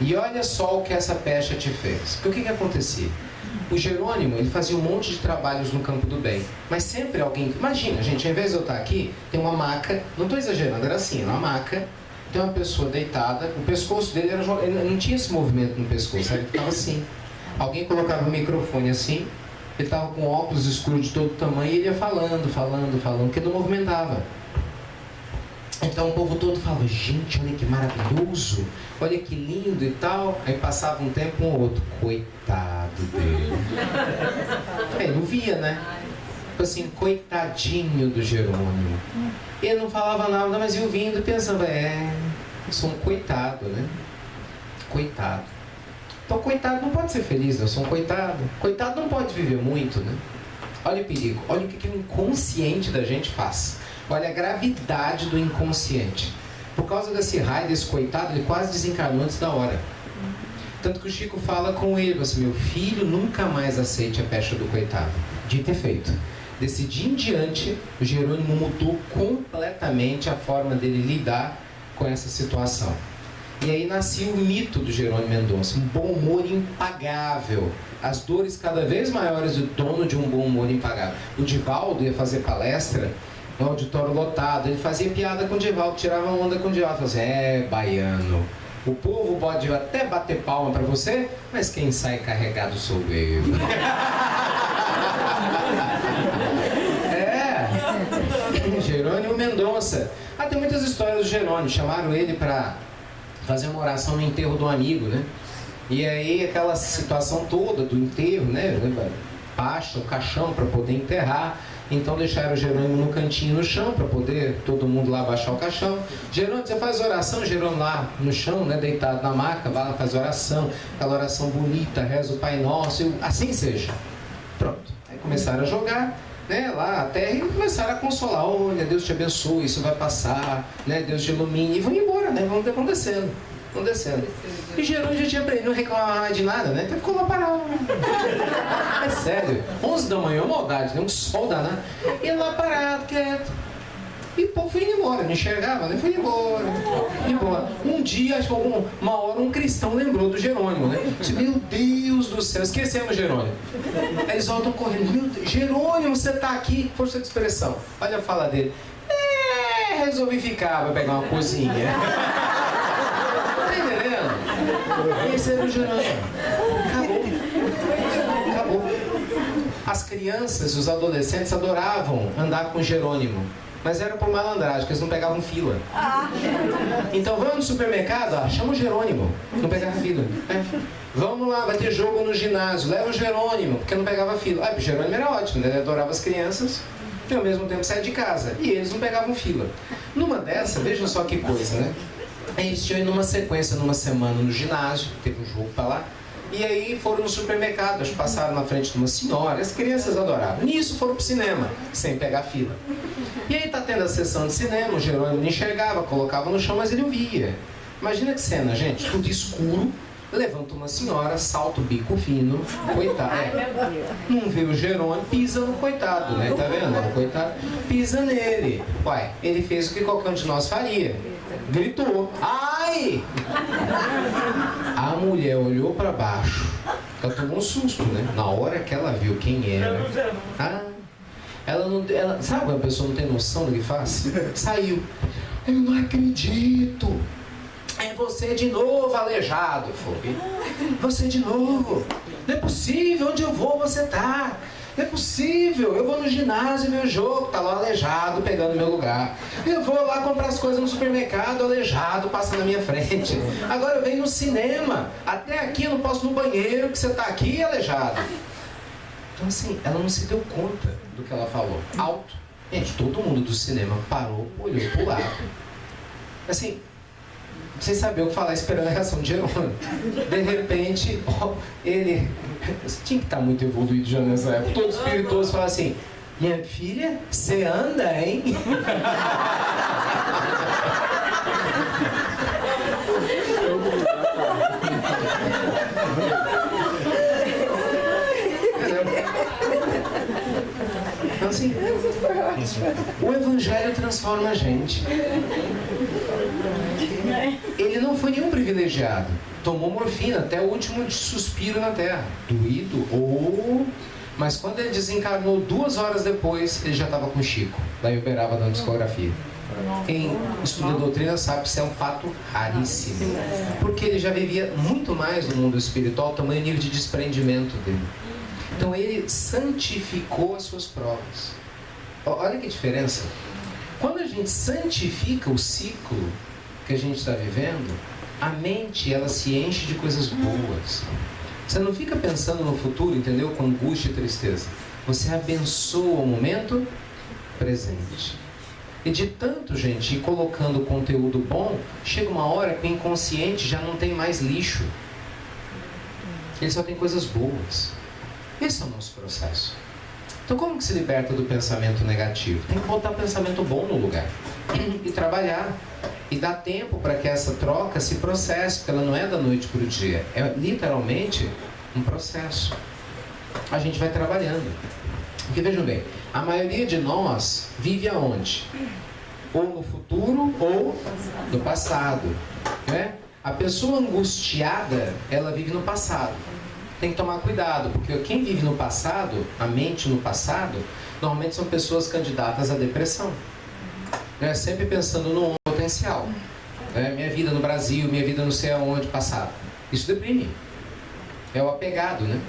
E olha só o que essa pecha te fez. Porque o que acontecia? O Jerônimo, ele fazia um monte de trabalhos no campo do bem. Mas sempre alguém... Imagina, gente, ao invés de eu estar aqui, tem uma maca... Não estou exagerando, era assim, uma maca... Tem uma pessoa deitada, o pescoço dele era... Ele não tinha esse movimento no pescoço, ele ficava assim. Alguém colocava o microfone assim, ele estava com óculos escuros de todo tamanho e ele ia falando, porque não movimentava. Então o povo todo falava, gente, olha que maravilhoso, olha que lindo e tal. Aí passava um tempo, um outro, coitado dele. Ele não via, né? Tipo assim, coitadinho do Jerônimo. Ele não falava nada, mas eu vindo e pensando, eu sou um coitado, né? Coitado. Então coitado não pode ser feliz, eu sou um coitado. Coitado não pode viver muito, né? Olha o perigo, olha o que o inconsciente da gente faz. Olha a gravidade do inconsciente. Por causa desse raio, desse coitado, ele quase desencarnou antes da hora. Tanto que o Chico fala com ele, assim, meu filho, nunca mais aceite a pecha do coitado. Dito e feito. Desse dia em diante, o Jerônimo mudou completamente a forma dele lidar com essa situação. E aí nascia o mito do Jerônimo Mendonça, um bom humor impagável. As dores cada vez maiores do dono de um bom humor impagável. O Divaldo ia fazer palestra no auditório lotado, ele fazia piada com o Divaldo, tirava onda com o Divaldo, falava assim, baiano, o povo pode até bater palma pra você, mas quem sai carregado sou eu. Jerônimo Mendonça. Tem muitas histórias do Jerônimo. Chamaram ele para fazer uma oração no enterro de um amigo, né? E aí aquela situação toda do enterro, né? Baixa o caixão para poder enterrar. Então deixaram o Jerônimo no cantinho no chão para poder todo mundo lá baixar o caixão. Jerônimo, você faz oração, Jerônimo lá no chão, né? Deitado na maca, vai lá, faz oração. Aquela oração bonita, reza o Pai Nosso, assim seja. Pronto. Aí começaram a jogar, né, lá a terra, e começaram a consolar. Olha, Deus te abençoe, isso vai passar, né, Deus te ilumine, e vão embora, né, vão descendo. E Jerônimo já tinha aprendido, não reclamava de nada, né, então ficou lá parado. É sério, 11 da manhã, maldade, né, um sol danado, e lá parado, quieto. E o povo foi indo embora, não enxergava, né? Foi embora. Um dia, acho que uma hora, um cristão lembrou do Jerônimo, né? Disse, meu Deus do céu, esquecemos Jerônimo. Aí eles voltam correndo, meu Deus, Jerônimo, você tá aqui? Força de expressão. Olha a fala dele. Resolvi ficar, vai pegar uma cozinha. Tá entendendo? Esse era o Jerônimo. Acabou. As crianças, os adolescentes adoravam andar com Jerônimo. Mas era por malandragem, que eles não pegavam fila. Então vamos no supermercado, chama o Jerônimo, não pegava fila. Vamos lá, vai ter jogo no ginásio, leva o Jerônimo, porque não pegava fila. O Jerônimo era ótimo, né? Ele adorava as crianças e ao mesmo tempo saía de casa. E eles não pegavam fila. Numa dessa, vejam só que coisa, né? Eles tinham ido numa sequência, numa semana no ginásio, teve um jogo pra lá. E aí foram no supermercado, acho que passaram na frente de uma senhora, as crianças adoravam. Nisso foram pro cinema, sem pegar fila. E aí tá tendo a sessão de cinema, o Jerônimo não enxergava, colocava no chão, mas ele via. Imagina que cena, gente, tudo escuro, levanta uma senhora, salta o bico fino, coitado. Não vê o Jerônimo, pisa no coitado, né? Tá vendo? O coitado pisa nele. Uai, ele fez o que qualquer um de nós faria. Gritou, ai! A mulher olhou para baixo, ela tomou um susto, né? Na hora que ela viu quem era, sabe quando a pessoa não tem noção do que faz? Saiu. Eu não acredito. É você de novo, aleijado. Foi. Você de novo. Não é possível, onde eu vou você tá. Não é possível, eu vou no ginásio ver o jogo, tá lá aleijado pegando meu lugar. Eu vou lá comprar as coisas no supermercado, aleijado passa na minha frente. Agora eu venho no cinema, até aqui eu não posso ir no banheiro, que você tá aqui aleijado. Então assim, ela não se deu conta do que ela falou. Alto. Gente, todo mundo do cinema parou, olhou pro lado. Assim, sem saber o que falar, esperando a reação de Jerônimo. De repente, ele tinha que estar muito evoluído já nessa época. Todo espirituoso fala assim: minha filha, você anda, hein? Então assim, o Evangelho transforma a gente. Ele não foi nenhum privilegiado. Tomou morfina até o último suspiro na terra. Doído, mas quando ele desencarnou 2 horas depois, ele já estava com Chico. Daí operava dando psicografia. Quem estuda doutrina sabe que isso é um fato raríssimo. Porque ele já vivia muito mais no mundo espiritual, tamanho nível de desprendimento dele. Então ele santificou as suas provas. Olha que diferença. Quando a gente santifica o ciclo que a gente está vivendo, a mente ela se enche de coisas boas. Você não fica pensando no futuro, entendeu? Com angústia e tristeza. Você abençoa o momento presente. E de tanto, gente, ir colocando conteúdo bom, chega uma hora que o inconsciente já não tem mais lixo. Ele só tem coisas boas. Esse é o nosso processo. Então como que se liberta do pensamento negativo? Tem que botar pensamento bom no lugar. E trabalhar. E dar tempo para que essa troca se processe, porque ela não é da noite para o dia. É literalmente um processo. A gente vai trabalhando. Porque vejam bem, a maioria de nós vive aonde? Ou no futuro ou no passado. Né? A pessoa angustiada, ela vive no passado. Tem que tomar cuidado, porque quem vive no passado, a mente no passado, normalmente são pessoas candidatas à depressão. Sempre pensando no potencial. Minha vida no Brasil, minha vida não sei aonde, passado. Isso deprime. É o apegado, né?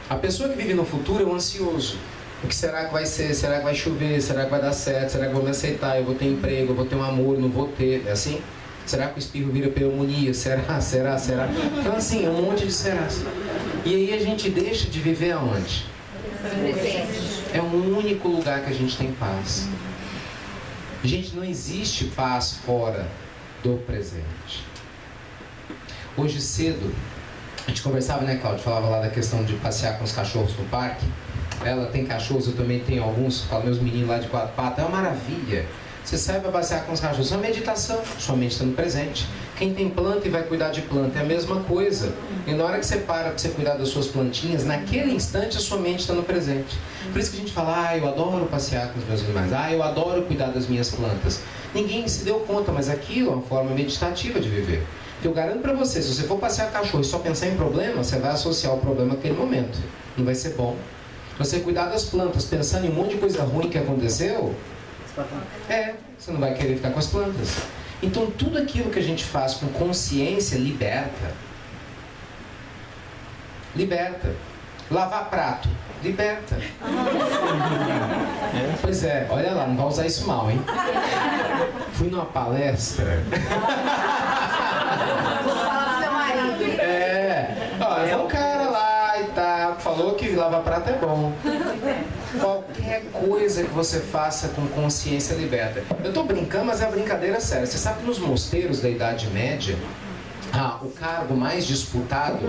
A pessoa que vive no futuro é o ansioso. O que será que vai ser? Será que vai chover? Será que vai dar certo? Será que vou me aceitar? Eu vou ter emprego? Eu vou ter um amor? Não vou ter? É assim? Será que o espirro vira pneumonia? Será? Então assim, é um monte de será. E aí a gente deixa de viver aonde? É o único lugar que a gente tem paz. Gente, não existe paz fora do presente. Hoje cedo, a gente conversava, né, Cláudio? Falava lá da questão de passear com os cachorros no parque. Ela tem cachorros, eu também tenho alguns. Falo, meus meninos lá de 4 patas. É uma maravilha. Você sai para passear com os cachorros. É uma meditação. Sua mente está no presente. Quem tem planta e vai cuidar de planta é a mesma coisa. E na hora que você para você cuidar das suas plantinhas, naquele instante a sua mente está no presente. Por isso que a gente fala, eu adoro passear com os meus animais. Eu adoro cuidar das minhas plantas. Ninguém se deu conta, mas aquilo é uma forma meditativa de viver. Eu garanto para você, se você for passear cachorro e só pensar em problema, você vai associar o problema àquele momento. Não vai ser bom. Se você cuidar das plantas pensando em um monte de coisa ruim que aconteceu, você não vai querer ficar com as plantas. Então tudo aquilo que a gente faz com consciência liberta. Liberta. Lavar prato, liberta. Pois é, olha lá, não vai usar isso mal, hein? Fui numa palestra. Vou falar pro seu marido. Olha, um cara lá e tá, falou que lavar prato é bom. Qualquer coisa que você faça com consciência liberta. Eu tô brincando, mas é uma brincadeira séria. Você sabe que nos mosteiros da Idade Média, o cargo mais disputado,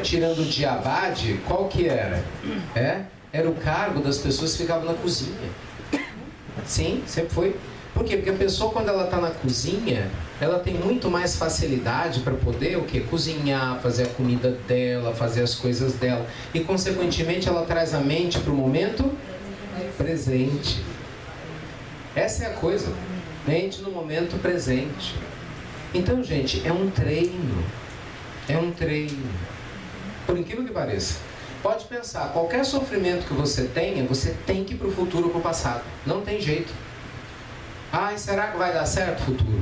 tirando o de abade, qual que era? Era o cargo das pessoas que ficavam na cozinha. Sim, sempre foi. Por quê? Porque a pessoa, quando ela está na cozinha, ela tem muito mais facilidade para poder o quê? Cozinhar, fazer a comida dela, fazer as coisas dela. E, consequentemente, ela traz a mente para o momento presente. Essa é a coisa. Mente no momento presente. Então, gente, é um treino. É um treino. Por incrível que pareça. Pode pensar, qualquer sofrimento que você tenha, você tem que ir para o futuro ou para o passado. Não tem jeito. Será que vai dar certo o futuro?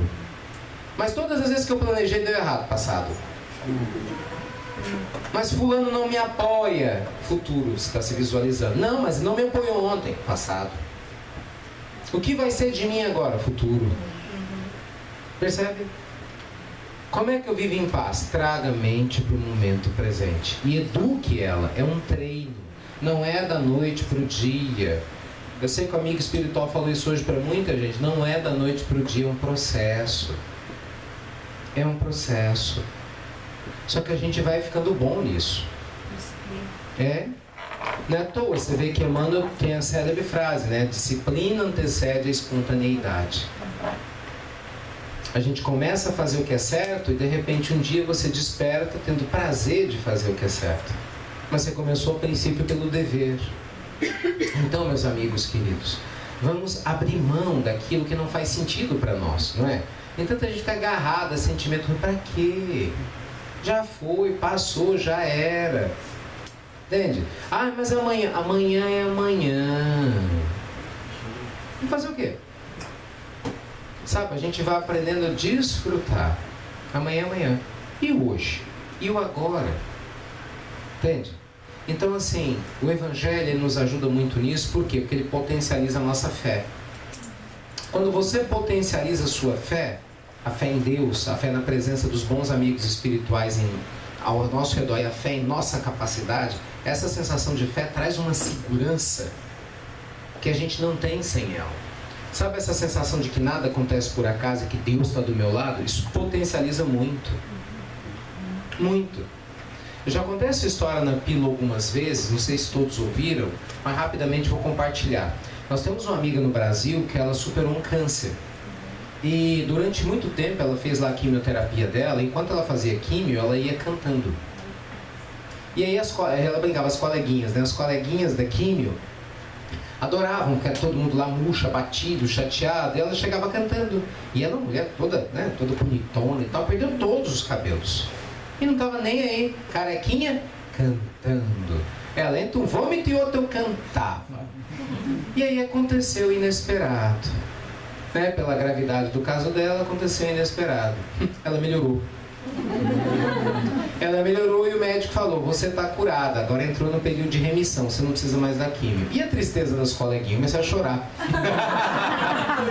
Mas todas as vezes que eu planejei deu errado, passado. Mas fulano não me apoia, futuro, você está se visualizando. Não, mas não me apoiou ontem, passado. O que vai ser de mim agora, futuro? Percebe? Como é que eu vivo em paz? Traga a mente para o momento presente e eduque ela. É um treino, não é da noite para o dia. Eu sei que o amigo espiritual falou isso hoje para muita gente. Não é da noite para o dia, é um processo. É um processo. Só que a gente vai ficando bom nisso. Não é à toa, você vê que Emmanuel tem a célebre frase, né? Disciplina antecede a espontaneidade. A gente começa a fazer o que é certo e de repente um dia você desperta tendo prazer de fazer o que é certo. Mas você começou a princípio pelo dever. Então, meus amigos queridos, vamos abrir mão daquilo que não faz sentido para nós, não é? Tem tanta gente fica agarrada a sentimento, para quê? Já foi, passou, já era. Entende? Mas amanhã é amanhã. E fazer o quê? Sabe, a gente vai aprendendo a desfrutar. Amanhã é amanhã. E o hoje? E o agora? Entende? Então, assim, o Evangelho nos ajuda muito nisso. Por quê? Porque ele potencializa a nossa fé. Quando você potencializa a sua fé, a fé em Deus, a fé na presença dos bons amigos espirituais ao nosso redor e a fé em nossa capacidade, essa sensação de fé traz uma segurança que a gente não tem sem ela. Sabe essa sensação de que nada acontece por acaso e que Deus está do meu lado? Isso potencializa muito. Muito. Eu já contei essa história na Pílula algumas vezes, não sei se todos ouviram, mas rapidamente vou compartilhar. Nós temos uma amiga no Brasil que ela superou um câncer. E durante muito tempo ela fez lá a quimioterapia dela, enquanto ela fazia quimio, ela ia cantando. E aí ela brincava, as coleguinhas, né? As coleguinhas da quimio Adoravam, porque era todo mundo lá murcho, abatido, chateado, e ela chegava cantando. E ela, uma mulher toda, né, toda bonitona e tal, perdeu todos os cabelos. E não estava nem aí, carequinha, cantando. Ela entra um vômito e outro eu cantava. E aí aconteceu o inesperado. Né? Pela gravidade do caso dela, aconteceu o inesperado. Ela melhorou. Ela melhorou e o médico falou, você está curada, agora entrou no período de remissão, você não precisa mais da químio. E a tristeza das coleguinhas, comecei a chorar.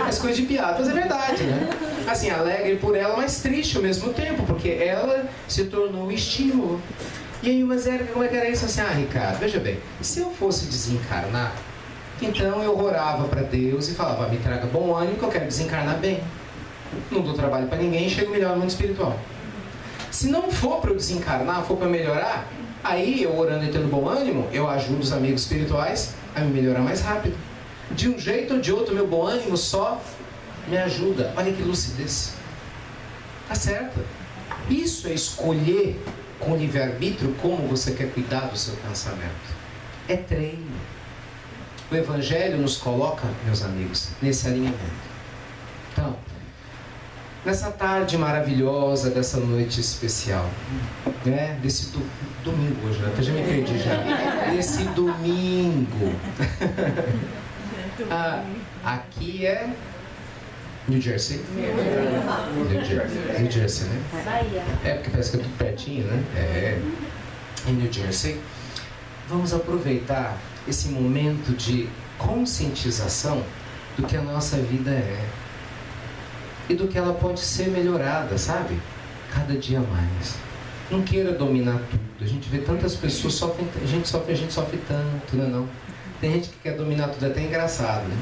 As coisas de piada, mas é verdade, né? Assim, alegre por ela, mas triste ao mesmo tempo, porque ela se tornou um estímulo. E aí, mas como é que era isso? Assim, Ricardo, veja bem, se eu fosse desencarnar, então eu orava para Deus e falava, me traga bom ânimo que eu quero desencarnar bem. Não dou trabalho para ninguém e chego melhor no mundo espiritual. Se não for para eu desencarnar, for para melhorar, aí eu orando e tendo bom ânimo, eu ajudo os amigos espirituais a me melhorar mais rápido. De um jeito ou de outro, meu bom ânimo só me ajuda. Olha que lucidez. Tá certo. Isso é escolher com livre-arbítrio como você quer cuidar do seu pensamento. É treino. O Evangelho nos coloca, meus amigos, nesse alinhamento. Então, nessa tarde maravilhosa, dessa noite especial, né? Desse domingo hoje, né? Até já me perdi já. Desse domingo. Aqui é New Jersey. New Jersey, né? Bahia. É, porque parece que é tudo pertinho, né? É. Em New Jersey. Vamos aproveitar esse momento de conscientização do que a nossa vida é. E do que ela pode ser melhorada, sabe? Cada dia mais. Não queira dominar tudo. A gente vê tantas pessoas sofrem, a gente sofre tanto, não é não? Tem gente que quer dominar tudo, é até engraçado, né?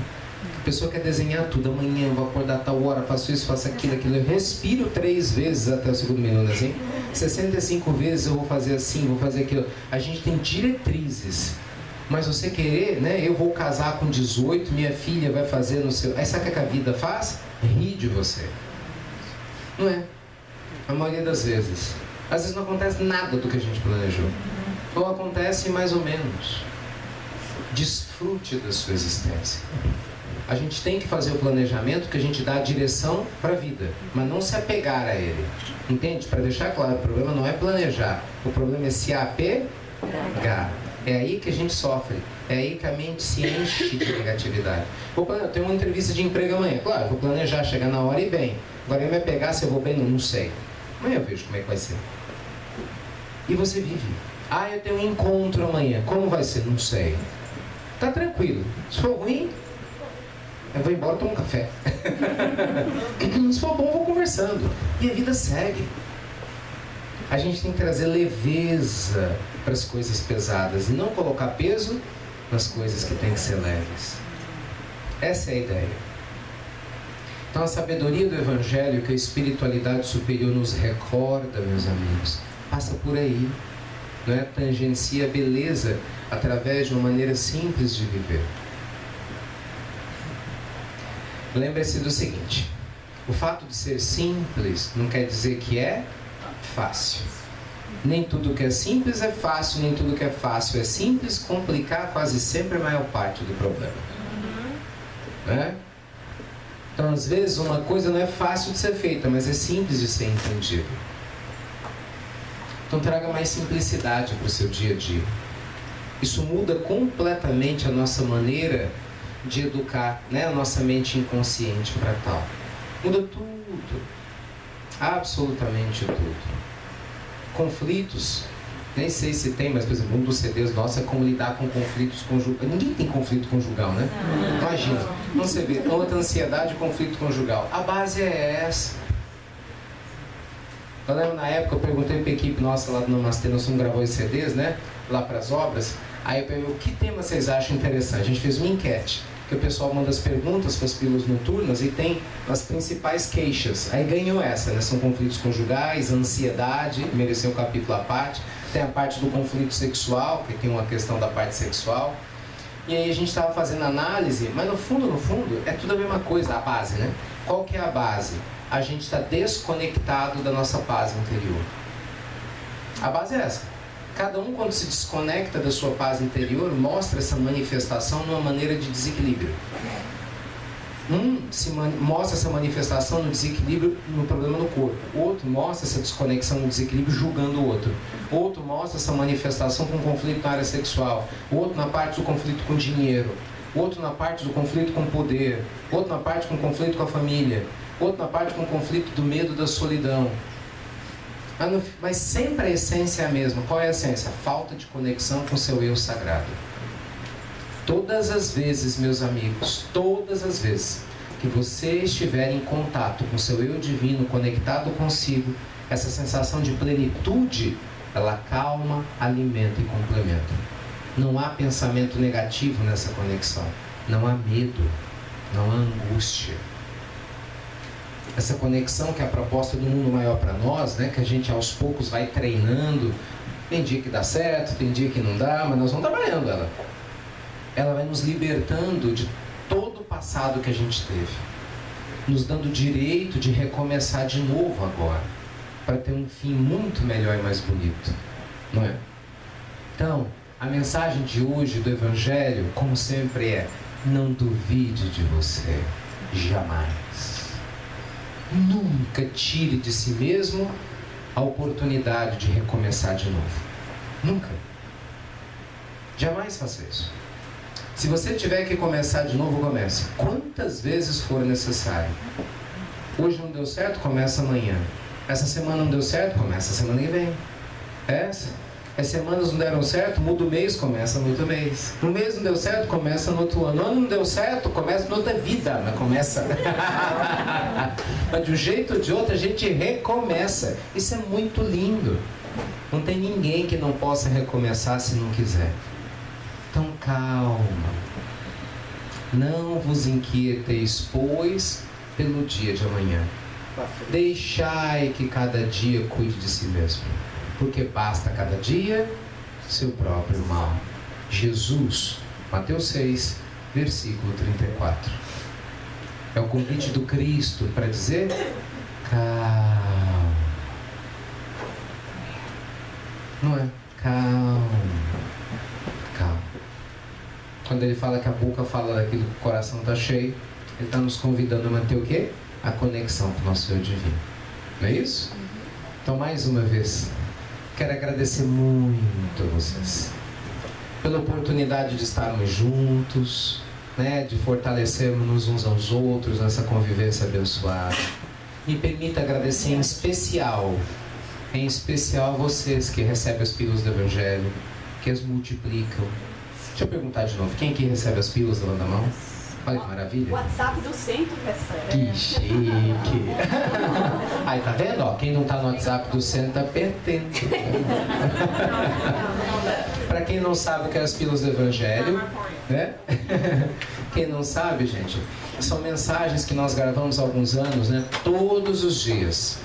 A pessoa quer desenhar tudo, amanhã eu vou acordar tal hora, faço isso, faço aquilo. Eu respiro 3 vezes até o segundo minuto, assim. 65 vezes eu vou fazer assim, vou fazer aquilo. A gente tem diretrizes. Mas você querer, né? Eu vou casar com 18, minha filha vai fazer no seu... Aí sabe o que a vida faz? Ri de você. Não é? A maioria das vezes. Às vezes não acontece nada do que a gente planejou. Ou acontece mais ou menos. Desfrute da sua existência. A gente tem que fazer o planejamento que a gente dá a direção para a vida, mas não se apegar a ele. Entende? Para deixar claro, o problema não é planejar. O problema é se apegar. É aí que a gente sofre. É aí que a mente se enche de negatividade. Eu tenho uma entrevista de emprego amanhã. Claro, vou planejar, chegar na hora e bem. Agora eu me apegar se eu vou bem, não sei. Amanhã eu vejo como é que vai ser. E você vive. Eu tenho um encontro amanhã. Como vai ser? Não sei. Tá tranquilo. Se for ruim, eu vou embora tomar um café. Se for bom, vou conversando. E a vida segue. A gente tem que trazer leveza para as coisas pesadas e não colocar peso nas coisas que têm que ser leves. Essa é a ideia. Então a sabedoria do Evangelho que a espiritualidade superior nos recorda, meus amigos, passa por aí. Não é? Tangencia a beleza através de uma maneira simples de viver. Lembre-se do seguinte: o fato de ser simples não quer dizer que é fácil. Nem tudo que é simples é fácil, nem tudo que é fácil é simples. Complicar quase sempre é a maior parte do problema. Né? Então, às vezes, uma coisa não é fácil de ser feita, mas é simples de ser entendida. Então, traga mais simplicidade para o seu dia a dia. Isso muda completamente a nossa maneira de educar, né? A nossa mente inconsciente para tal. Muda tudo. Absolutamente tudo. Conflitos, nem sei se tem, mas por exemplo, um dos CDs nosso é como lidar com conflitos conjugais. Ninguém tem conflito conjugal, né? Imagina, não se vê outra ansiedade, conflito conjugal. A base é essa. Eu lembro na época, eu perguntei para a equipe nossa lá do Namastê, nós fomos gravar os CDs, né? Lá para as obras. Aí eu perguntei, que tema vocês acham interessante? A gente fez uma enquete, que o pessoal manda as perguntas para as pílulas noturnas e tem as principais queixas. Aí ganhou essa, né? São conflitos conjugais, ansiedade, mereceu um capítulo à parte. Tem a parte do conflito sexual, que tem uma questão da parte sexual. E aí a gente estava fazendo análise, mas no fundo, é tudo a mesma coisa, a base, né? Qual que é a base? A gente está desconectado da nossa paz interior. A base é essa. Cada um, quando se desconecta da sua paz interior, mostra essa manifestação numa maneira de desequilíbrio. Mostra essa manifestação no desequilíbrio, no problema no corpo. Outro mostra essa desconexão no desequilíbrio julgando o outro. Outro mostra essa manifestação com conflito na área sexual. Outro na parte do conflito com dinheiro. Outro na parte do conflito com poder. Outro na parte com conflito com a família. Outro na parte com conflito do medo da solidão. Mas sempre a essência é a mesma. Qual é a essência? Falta de conexão com o seu eu sagrado. Todas as vezes, meus amigos, todas as vezes que você estiver em contato com o seu eu divino, conectado consigo, essa sensação de plenitude, ela acalma, alimenta e complementa. Não há pensamento negativo nessa conexão. Não há medo. Não há angústia. Essa conexão que é a proposta do mundo maior para nós, né, que a gente aos poucos vai treinando. Tem dia que dá certo, tem dia que não dá, mas nós vamos trabalhando ela. Ela vai nos libertando de todo o passado que a gente teve. Nos dando o direito de recomeçar de novo agora. Para ter um fim muito melhor e mais bonito. Não é? Então, a mensagem de hoje do Evangelho, como sempre, é: não duvide de você. Jamais. Nunca tire de si mesmo a oportunidade de recomeçar de novo. Nunca. Jamais faça isso. Se você tiver que começar de novo, comece. Quantas vezes for necessário. Hoje não deu certo, começa amanhã. Essa semana não deu certo, começa a semana que vem. As semanas não deram certo, muda o mês, começa no outro mês. No mês não deu certo, começa no outro ano. No ano não deu certo, começa na outra vida. Mas começa. Mas de um jeito ou de outro a gente recomeça. Isso é muito lindo. Não tem ninguém que não possa recomeçar se não quiser. Então calma. Não vos inquieteis, pois, pelo dia de amanhã. Deixai que cada dia cuide de si mesmo. Porque basta cada dia seu próprio mal. Jesus, Mateus 6, versículo 34. É o convite do Cristo para dizer: calma. Não é? Calma. Calma. Quando ele fala que a boca fala daquilo que o coração está cheio, ele está nos convidando a manter o quê? A conexão com o nosso eu divino. Não é isso? Então, mais uma vez, quero agradecer muito a vocês pela oportunidade de estarmos juntos, né, de fortalecermos uns aos outros nessa convivência abençoada. Me permita agradecer em especial a vocês que recebem as pílulas do Evangelho, que as multiplicam. Deixa eu perguntar de novo, quem aqui recebe as pílulas? Levanta a mão. Olha que maravilha. O WhatsApp do centro recebe. Que chique. Aí, tá vendo? Ó, quem não tá no WhatsApp do centro tá perdendo. Para quem não sabe o que é as pílulas do Evangelho, né? Quem não sabe, gente, são mensagens que nós gravamos há alguns anos, né? Todos os dias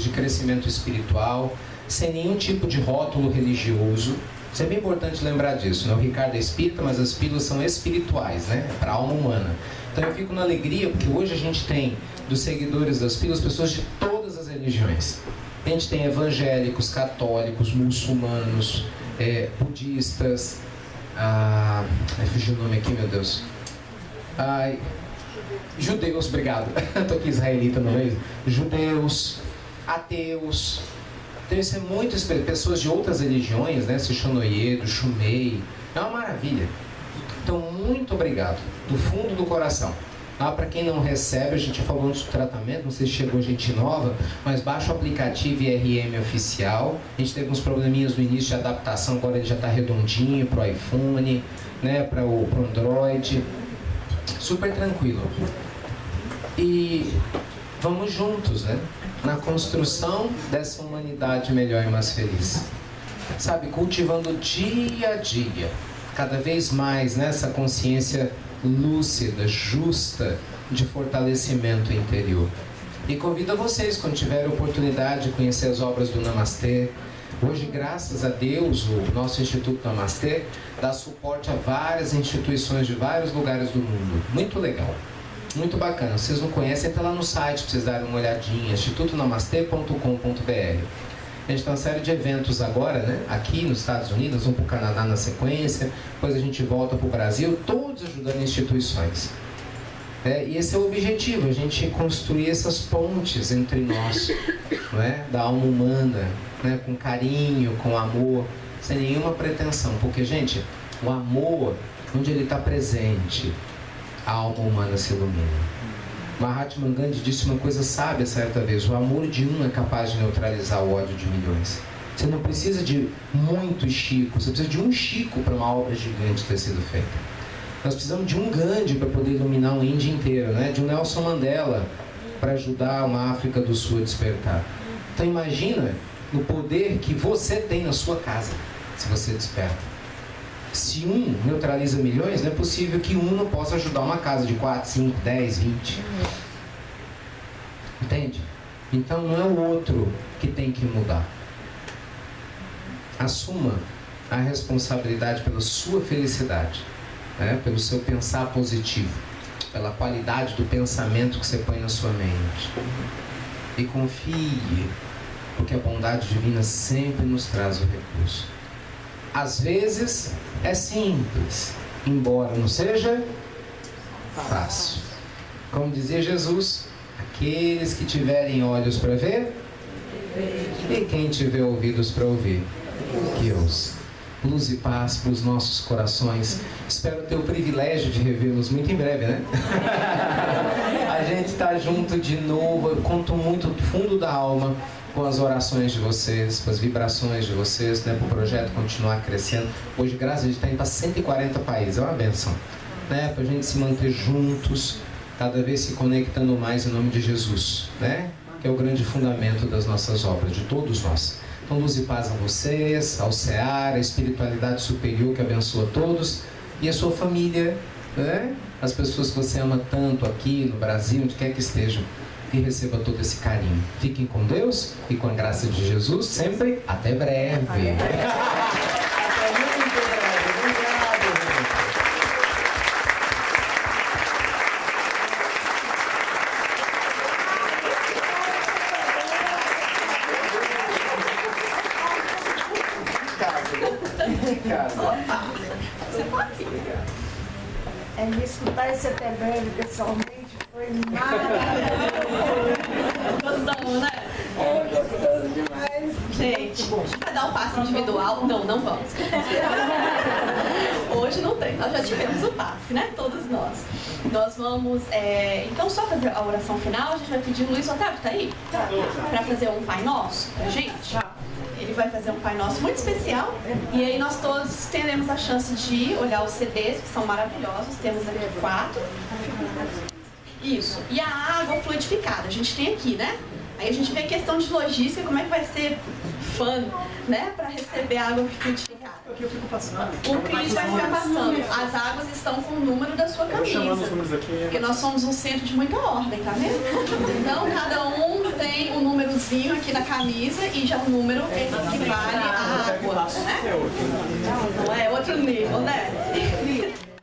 de crescimento espiritual, sem nenhum tipo de rótulo religioso. Isso é bem importante lembrar disso, né? O Ricardo é espírita, mas as pílulas são espirituais, né? Para a alma humana. Então eu fico na alegria, porque hoje a gente tem, dos seguidores das pílulas, pessoas de todas as religiões. A gente tem evangélicos, católicos, muçulmanos, budistas, fugiu o nome aqui, meu Deus. Judeus, obrigado. Estou aqui israelita no meio. Judeus, ateus. Então isso é muito especial. Pessoas de outras religiões, né? Sishonoye, do Shumei. É uma maravilha. Então, muito obrigado. Do fundo do coração. Para quem não recebe, a gente falou antes do tratamento, não sei se chegou gente nova, mas baixa o aplicativo IRM oficial. A gente teve uns probleminhas no início de adaptação, agora ele já está redondinho para o iPhone, né? Para o Android. Super tranquilo. E vamos juntos, né? Na construção dessa humanidade melhor e mais feliz. Sabe, cultivando dia a dia, cada vez mais, né, essa consciência lúcida, justa, de fortalecimento interior. E convido a vocês, quando tiverem a oportunidade de conhecer as obras do Namastê. Hoje, graças a Deus, o nosso Instituto Namastê dá suporte a várias instituições de vários lugares do mundo. Muito legal. Muito bacana. Vocês não conhecem, entra lá no site para vocês darem uma olhadinha, institutonamastê.com.br. A gente tem uma série de eventos agora, né? Aqui nos Estados Unidos, vamos para o Canadá na sequência, depois a gente volta para o Brasil, todos ajudando instituições. E esse é o objetivo, a gente construir essas pontes entre nós, não é? Da alma humana, né? Com carinho, com amor, sem nenhuma pretensão. Porque, gente, o amor, onde ele está presente, a alma humana se ilumina. Mahatma Gandhi disse uma coisa sábia certa vez: o amor de um é capaz de neutralizar o ódio de milhões. Você não precisa de muitos Chicos, você precisa de um Chico para uma obra gigante ter sido feita. Nós precisamos de um Gandhi para poder iluminar uma Índia inteira, né? De um Nelson Mandela para ajudar uma África do Sul a despertar. Então imagina o poder que você tem na sua casa, se você desperta. Se um neutraliza milhões, não é possível que um não possa ajudar uma casa de 4, 5, 10, 20. Entende? Então não é o outro que tem que mudar. Assuma a responsabilidade pela sua felicidade, né? Pelo seu pensar positivo, pela qualidade do pensamento que você põe na sua mente. E confie, porque a bondade divina sempre nos traz o recurso. Às vezes é simples, embora não seja fácil. Como dizia Jesus, aqueles que tiverem olhos para ver, e quem tiver ouvidos para ouvir, que ouça. Luz e paz para os nossos corações. Espero ter o privilégio de revê-los muito em breve, né? A gente está junto de novo. Eu conto muito do fundo da alma com as orações de vocês, com as vibrações de vocês, né? Para o projeto continuar crescendo. Hoje, graças a Deus, está indo para 140 países. É uma bênção, né? Para a gente se manter juntos, cada vez se conectando mais em nome de Jesus, né? Que é o grande fundamento das nossas obras, de todos nós. Então, luz e paz a vocês, ao Seara, a espiritualidade superior que abençoa todos e a sua família, né? As pessoas que você ama tanto aqui no Brasil, onde quer que estejam, que receba todo esse carinho. Fiquem com Deus e com a graça de Jesus sempre. Até breve. Até muito breve. Me escutar esse até breve pessoalmente foi maravilhoso. Gostamos, né? É gostoso demais. Gente, a gente vai dar um passe individual? Não, não vamos. Hoje não tem, nós já tivemos o passe, né? Todos nós. Nós vamos, então só fazer a oração final, a gente vai pedir o Luiz Otávio, tá aí? Para fazer um Pai Nosso pra gente. Ele vai fazer um Pai Nosso muito especial. E aí nós todos teremos a chance de olhar os CDs, que são maravilhosos. Temos aqui 4. Isso. E a água fluidificada, a gente tem aqui, né? Aí a gente vê a questão de logística, como é que vai ser fã, né? Para receber a água fluidificada. Aqui eu fico passando. O Cris vai ficar passando. As águas estão com o número da sua camisa. Porque nós somos um centro de muita ordem, tá vendo? Então cada um tem um númerozinho aqui na camisa e já o número equivale à água, né?